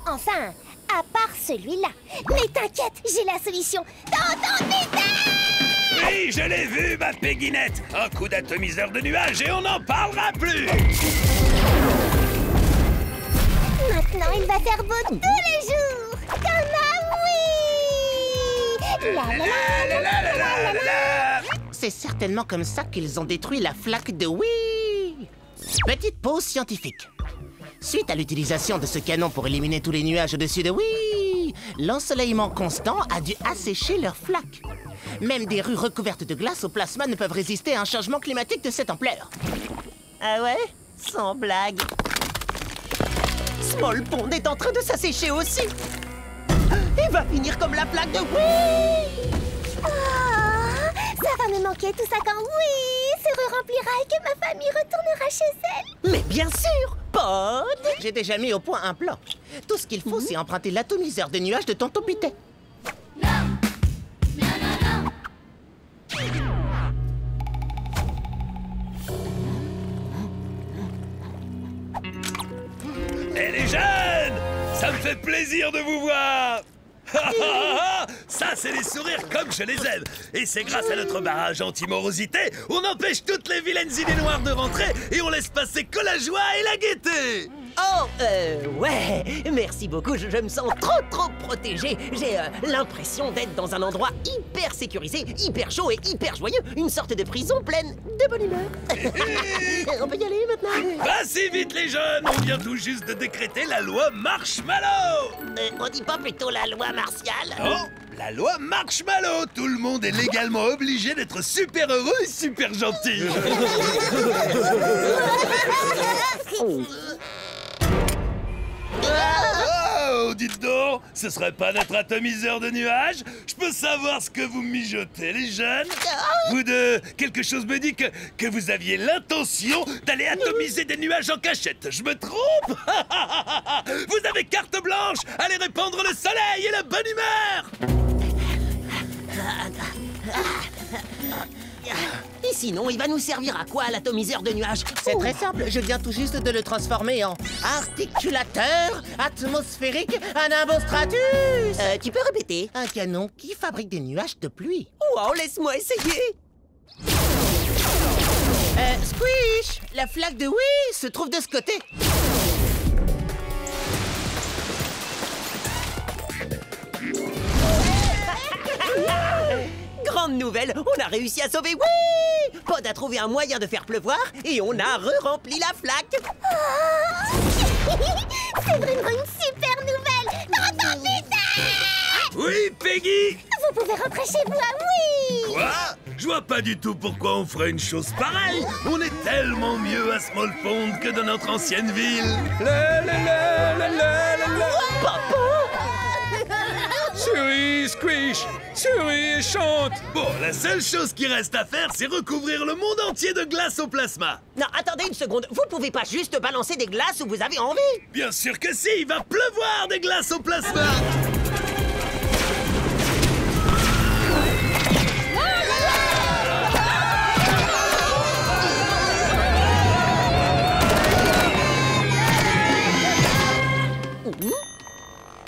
Enfin, à part celui-là. Mais t'inquiète, j'ai la solution. Dans ton visage! Oui, je l'ai vu, ma Pegginette. Un coup d'atomiseur de nuages et on n'en parlera plus. Maintenant, il va faire beau tous les jours. Comme un oui! La la la la la la la la. C'est certainement comme ça qu'ils ont détruit la flaque de Wii. Petite pause scientifique. Suite à l'utilisation de ce canon pour éliminer tous les nuages au-dessus de Wii, l'ensoleillement constant a dû assécher leur flaque. Même des rues recouvertes de glace au plasma ne peuvent résister à un changement climatique de cette ampleur. Ah ouais? Sans blague. Small Pond est en train de s'assécher aussi. Il va finir comme la flaque de Wii. Oh, ça va me manquer tout ça quand oui se re-remplira et que ma famille retournera chez elle. Mais bien sûr, Pod. J'ai déjà mis au point un plan. Tout ce qu'il faut, c'est emprunter l'atomiseur de nuages de Tonton Pitet. Et les jeunes, ça me fait plaisir de vous voir. Ça, c'est les sourires comme je les aime. Et c'est grâce à notre barrage anti-morosité, on empêche toutes les vilaines idées noires de rentrer et on laisse passer que la joie et la gaieté. Oh, ouais, merci beaucoup, je me sens trop protégé. J'ai l'impression d'être dans un endroit hyper sécurisé, hyper chaud et hyper joyeux. Une sorte de prison pleine de bonne humeur. On peut y aller maintenant? Pas si vite les jeunes, on vient tout juste de décréter la loi Marshmallow. On dit pas plutôt la loi martiale? Oh, la loi Marshmallow. Tout le monde est légalement obligé d'être super heureux et super gentil. Oh, dites donc, ce serait pas notre atomiseur de nuages? Je peux savoir ce que vous mijotez, les jeunes? Vous deux, quelque chose me dit que vous aviez l'intention d'aller atomiser des nuages en cachette. Je me trompe? Vous avez carte blanche. Allez répandre le soleil et la bonne humeur. Et sinon, il va nous servir à quoi, l'atomiseur de nuages? C'est très simple, je viens tout juste de le transformer en articulateur atmosphérique Anambostratus. Tu peux répéter? Un canon qui fabrique des nuages de pluie. Wow, laisse-moi essayer. Squish, la flaque de Wii se trouve de ce côté. Grande nouvelle, on a réussi à sauver Wii. Pod a trouvé un moyen de faire pleuvoir et on a re-rempli la flaque. C'est vraiment une super nouvelle. Tonton Pitet! Oui, Peggy. Vous pouvez rentrer chez vous à oui. Quoi? Je vois pas du tout pourquoi on ferait une chose pareille. On est tellement mieux à Small Pond que dans notre ancienne ville. Papa! Souris, Squish! Souris et chante! Bon, la seule chose qui reste à faire, c'est recouvrir le monde entier de glace au plasma. Non, attendez une seconde. Vous pouvez pas juste balancer des glaces où vous avez envie. Bien sûr que si, il va pleuvoir des glaces au plasma.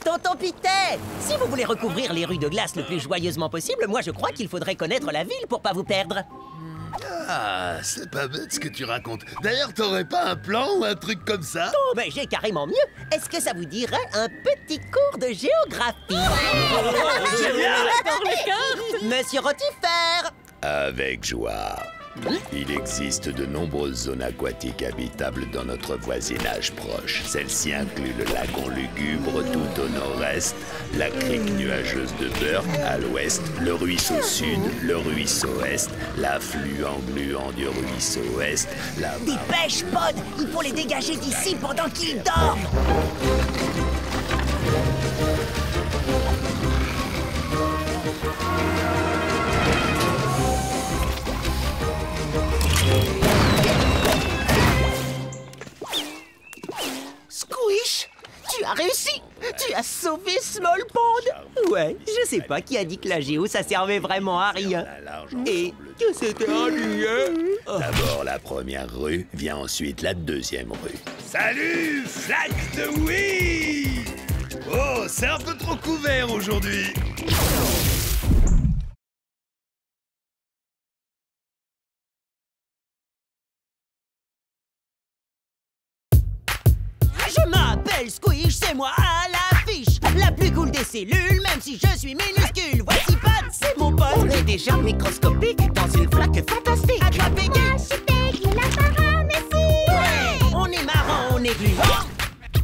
Tonton Pitet, si vous voulez recouvrir les rues de glace le plus joyeusement possible, moi je crois qu'il faudrait connaître la ville pour pas vous perdre. Ah, c'est pas bête ce que tu racontes. D'ailleurs, t'aurais pas un plan ou un truc comme ça? Oh, ben j'ai carrément mieux. Est-ce que ça vous dirait un petit cours de géographie? Génial! Dans les cartes! Monsieur Rotifère, Avec joie. Il existe de nombreuses zones aquatiques habitables dans notre voisinage proche. Celle-ci inclut le lagon lugubre tout au nord-est, la crique nuageuse de Burke à l'ouest, le ruisseau sud, le ruisseau est, l'affluent gluant du ruisseau est, la... Dépêche, Pod! Il faut les dégager d'ici pendant qu'ils dorment! Squish, tu as réussi! Tu as sauvé Small Pond! Ouais, je sais pas qui a dit que la géo ça servait vraiment à rien. Et que c'était ennuyeux. D'abord la première rue, vient ensuite la deuxième rue. Salut, flaque de oui! Oh, c'est un peu trop couvert aujourd'hui. Je m'appelle Squish, c'est moi à l'affiche. La plus cool des cellules, même si je suis minuscule. Voici Pat, c'est mon pote. On est déjà microscopique dans une flaque fantastique. Attrape Peggy. Je suis Peggy, la paramécie. Ouais. On est marrant, on est gluant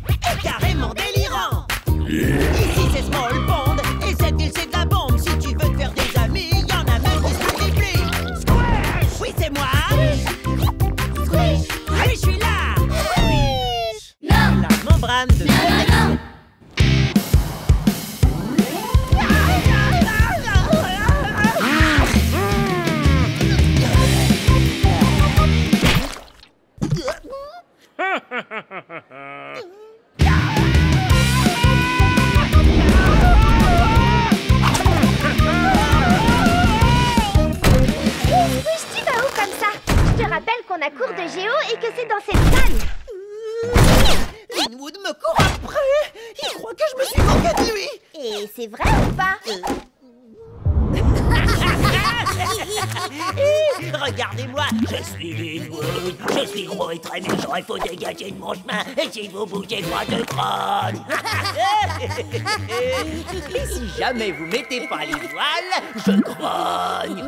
et carrément délirant. Ici c'est Small Pond et cette ville c'est de la bombe. Si tu veux te faire des amis, y'en a même qui se multiplient. Squish. Oui, c'est moi. Squish. Oui, je suis là. Squish. Non. La membrane de protection. Squish, tu vas où comme ça? Je te rappelle qu'on a cours de géo et que c'est dans cette salle. Linwood me court après. Il croit que je me suis moqué de lui. Et c'est vrai ou pas? Regardez-moi, je suis Linwood. Je suis gros et très méchant. Il faut dégager de mon chemin. Et si vous bougez, moi je grogne. Et si jamais vous mettez pas les voiles, je grogne.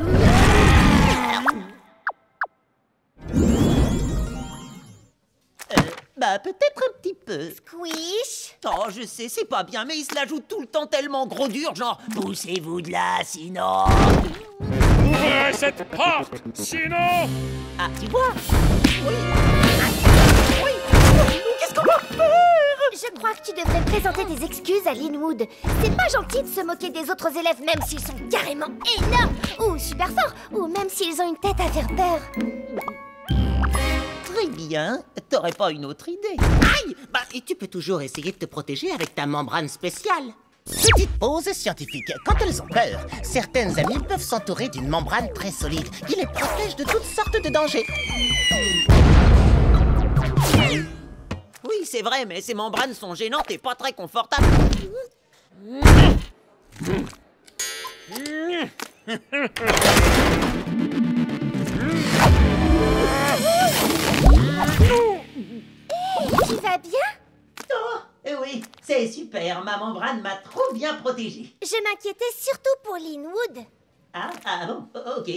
Bah, peut-être un petit peu. Squish. Oh, je sais, c'est pas bien, mais il se la joue tout le temps tellement gros dur, genre « Poussez-vous de là, sinon... » Ouvrez cette porte, sinon... Ah, tu vois? Oui. Oui. Qu'est-ce qu'on va faire? Je crois que tu devrais présenter des excuses à Linwood. C'est pas gentil de se moquer des autres élèves, même s'ils sont carrément énormes, ou super forts, ou même s'ils ont une tête à faire peur. Très bien. T'aurais pas une autre idée? Aïe! Bah, et tu peux toujours essayer de te protéger avec ta membrane spéciale. Petite pause scientifique. Quand elles ont peur, certaines amies peuvent s'entourer d'une membrane très solide qui les protège de toutes sortes de dangers. Oui, c'est vrai, mais ces membranes sont gênantes et pas très confortables. Tu vas bien? Oh, oui, c'est super. Ma membrane m'a trop bien protégée. Je m'inquiétais surtout pour Linwood. Ah bon, ok.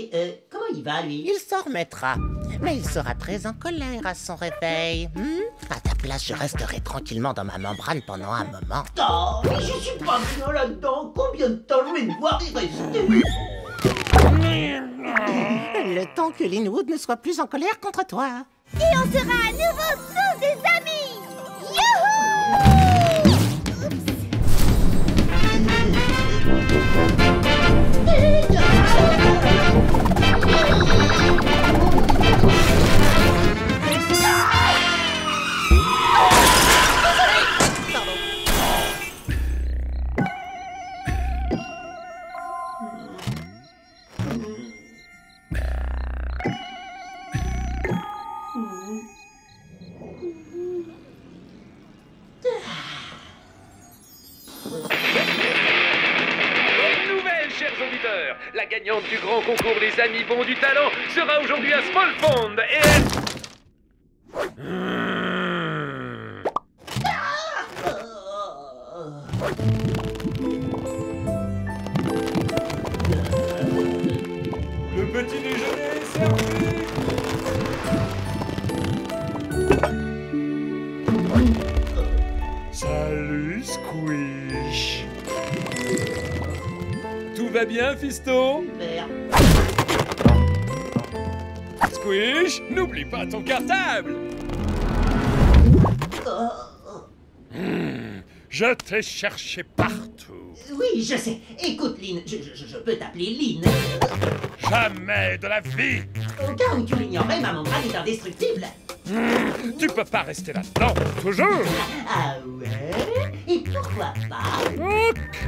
Comment il va, lui? Il s'en remettra. Mais il sera très en colère à son réveil. À ta place, je resterai tranquillement dans ma membrane pendant un moment. Oh, mais je suis pas bien là-dedans. Combien de temps je vais devoir y rester? Le temps que Linwood ne soit plus en colère contre toi. Et on sera à nouveau tous des amis. Youhou! La gagnante du grand concours des amis bons du talent sera aujourd'hui à Small Pond et Le Salut, Squish. Tout va bien, fiston? Squish, n'oublie pas ton cartable. Je t'ai cherché partout. Oui, je sais. Écoute, Lynn, je peux t'appeler Lynn. Jamais de la vie. Au cas où tu l'ignorais, ma membrane est indestructible. Tu peux pas rester là-dedans, toujours. Ah ouais? Et pourquoi pas? Ok.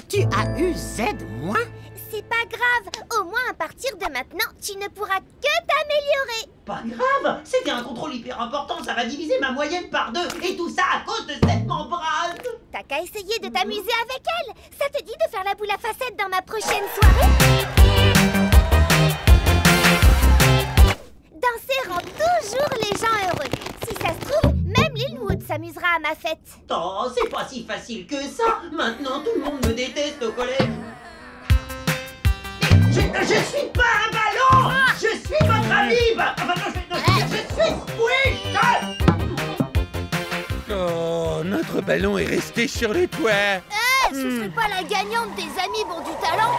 Tu as eu Z moins? C'est pas grave. Au moins, à partir de maintenant, tu ne pourras que t'améliorer. Pas grave, c'était un contrôle hyper important, ça va diviser ma moyenne par 2, et tout ça à cause de cette membrane. T'as qu'à essayer de t'amuser avec elle. Ça te dit de faire la boule à facettes dans ma prochaine soirée? Danser rend toujours les gens heureux. Si ça se trouve, même Linwood s'amusera à ma fête. Oh, c'est pas si facile que ça. Maintenant, tout le monde me déteste au collège. Je suis pas un ballon. Je suis votre ami. Enfin, je suis Squish. Oh, notre ballon est resté sur le toit. Ce serait pas la gagnante des amis bons du talent?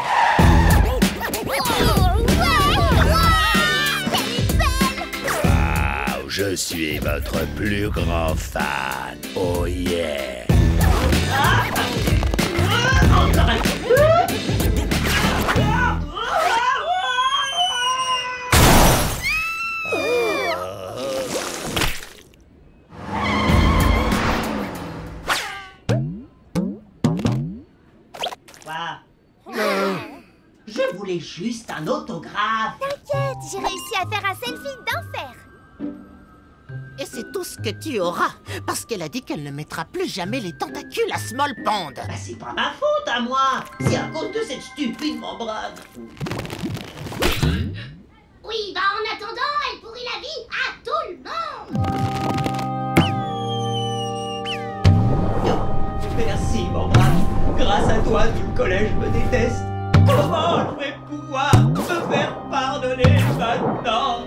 Waouh, je suis votre plus grand fan. Oh yeah. Encore un coup. Je voulais juste un autographe. T'inquiète, j'ai réussi à faire un selfie d'enfer. Et c'est tout ce que tu auras, parce qu'elle a dit qu'elle ne mettra plus jamais les tentacules à Small Pond. Bah, c'est pas ma faute à moi. C'est à cause de cette stupide membrane. Oui, bah en attendant, elle pourrit la vie à tout le monde. Merci, membrane. Grâce à toi, tout le collège me déteste. Comment je vais pouvoir me faire pardonner maintenant?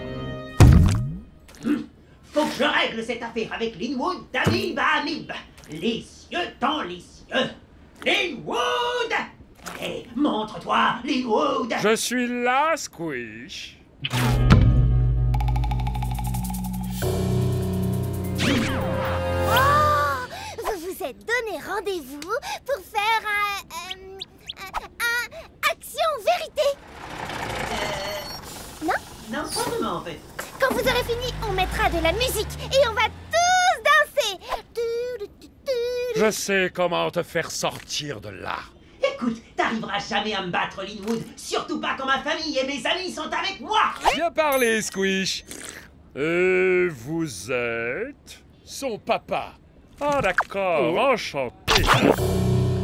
Faut que je règle cette affaire avec Linwood d'Amib à Amib. Les cieux dans les cieux. Linwood! Allez, montre-toi, Linwood! Je suis là, Squish. Oh, vous vous êtes donné rendez-vous pour faire un action vérité. Non? Non, pas vraiment, en fait. Quand vous aurez fini, on mettra de la musique et on va tous danser. Je sais comment te faire sortir de là. Écoute, t'arriveras jamais à me battre, Linwood. Surtout pas quand ma famille et mes amis sont avec moi. Bien parlé, Squish. Et vous êtes son papa. Ah d'accord, enchanté.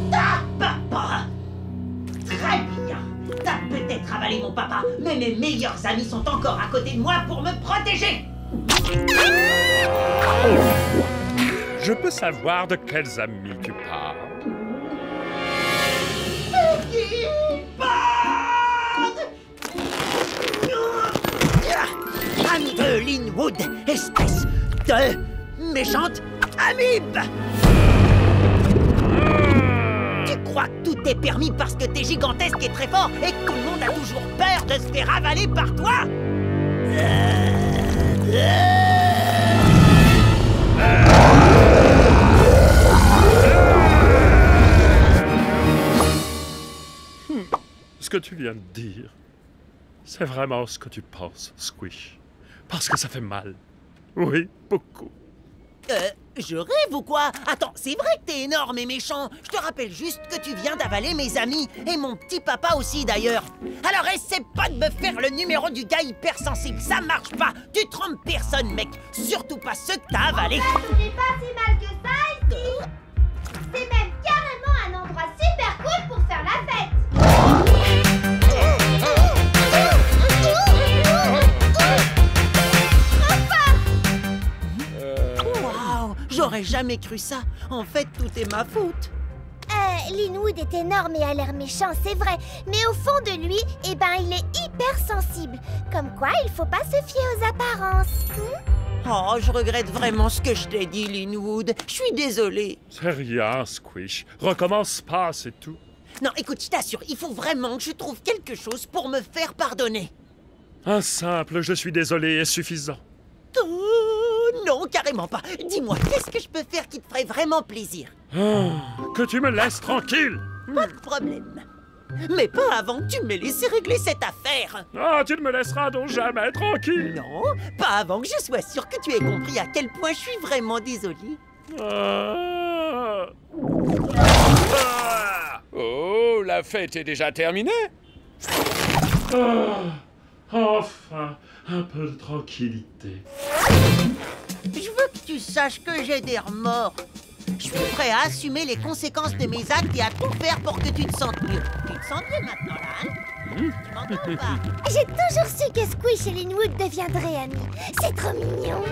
Ta papa! Très bien. T'as peut-être avalé mon papa, mais mes meilleurs amis sont encore à côté de moi pour me protéger. Je peux savoir de quels amis tu parles? Ami de Linwood, espèce de méchante amibe! Tu crois que tout est permis parce que t'es gigantesque et très fort et que tout le monde a toujours peur de se faire avaler par toi? ce que tu viens de dire, c'est vraiment ce que tu penses, Squish. Parce que ça fait mal. Oui, beaucoup. Je rêve ou quoi? Attends, c'est vrai que t'es énorme et méchant. Je te rappelle juste que tu viens d'avaler mes amis. Et mon petit papa aussi, d'ailleurs. Alors essaie pas de me faire le numéro du gars hypersensible. Ça marche pas. Tu trompes personne, mec. Surtout pas ceux que t'as avalés. En fait, ce n'est pas si mal que ça ici. C'est même carrément un endroit super cool pour faire la fête. Waouh, j'aurais jamais cru ça. En fait, tout est ma faute. Linwood est énorme et a l'air méchant, c'est vrai. Mais au fond de lui, eh ben, il est hypersensible. Comme quoi, il faut pas se fier aux apparences. Oh, je regrette vraiment ce que je t'ai dit, Linwood. Je suis désolée. C'est rien, Squish. Recommence pas, c'est tout. Non, écoute, je t'assure, il faut vraiment que je trouve quelque chose pour me faire pardonner. Un simple « je suis désolé » est suffisant. Oh, non, carrément pas. Dis-moi, qu'est-ce que je peux faire qui te ferait vraiment plaisir? Que tu me laisses tranquille. Pas de problème. Mais pas avant que tu m'aies laissé régler cette affaire. Ah, tu ne me laisseras donc jamais tranquille. Non, pas avant que je sois sûr que tu aies compris à quel point je suis vraiment désolée. Oh, la fête est déjà terminée? Enfin, un peu de tranquillité. Je veux que tu saches que j'ai des remords. Je suis prêt à assumer les conséquences de mes actes et à tout faire pour que tu te sentes mieux. Tu te sens mieux maintenant, là, hein? Tu m'entends ou pas? J'ai toujours su que Squish et Linwood deviendraient amis. C'est trop mignon.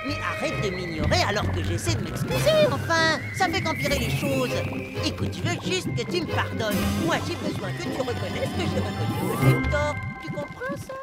Mais arrête de m'ignorer alors que j'essaie de m'excuser, enfin. Ça fait qu'empirer les choses. Écoute, je veux juste que tu me pardonnes. Moi, j'ai besoin que tu reconnaisses que j'ai reconnu que j'ai eu tort. Tu comprends ça?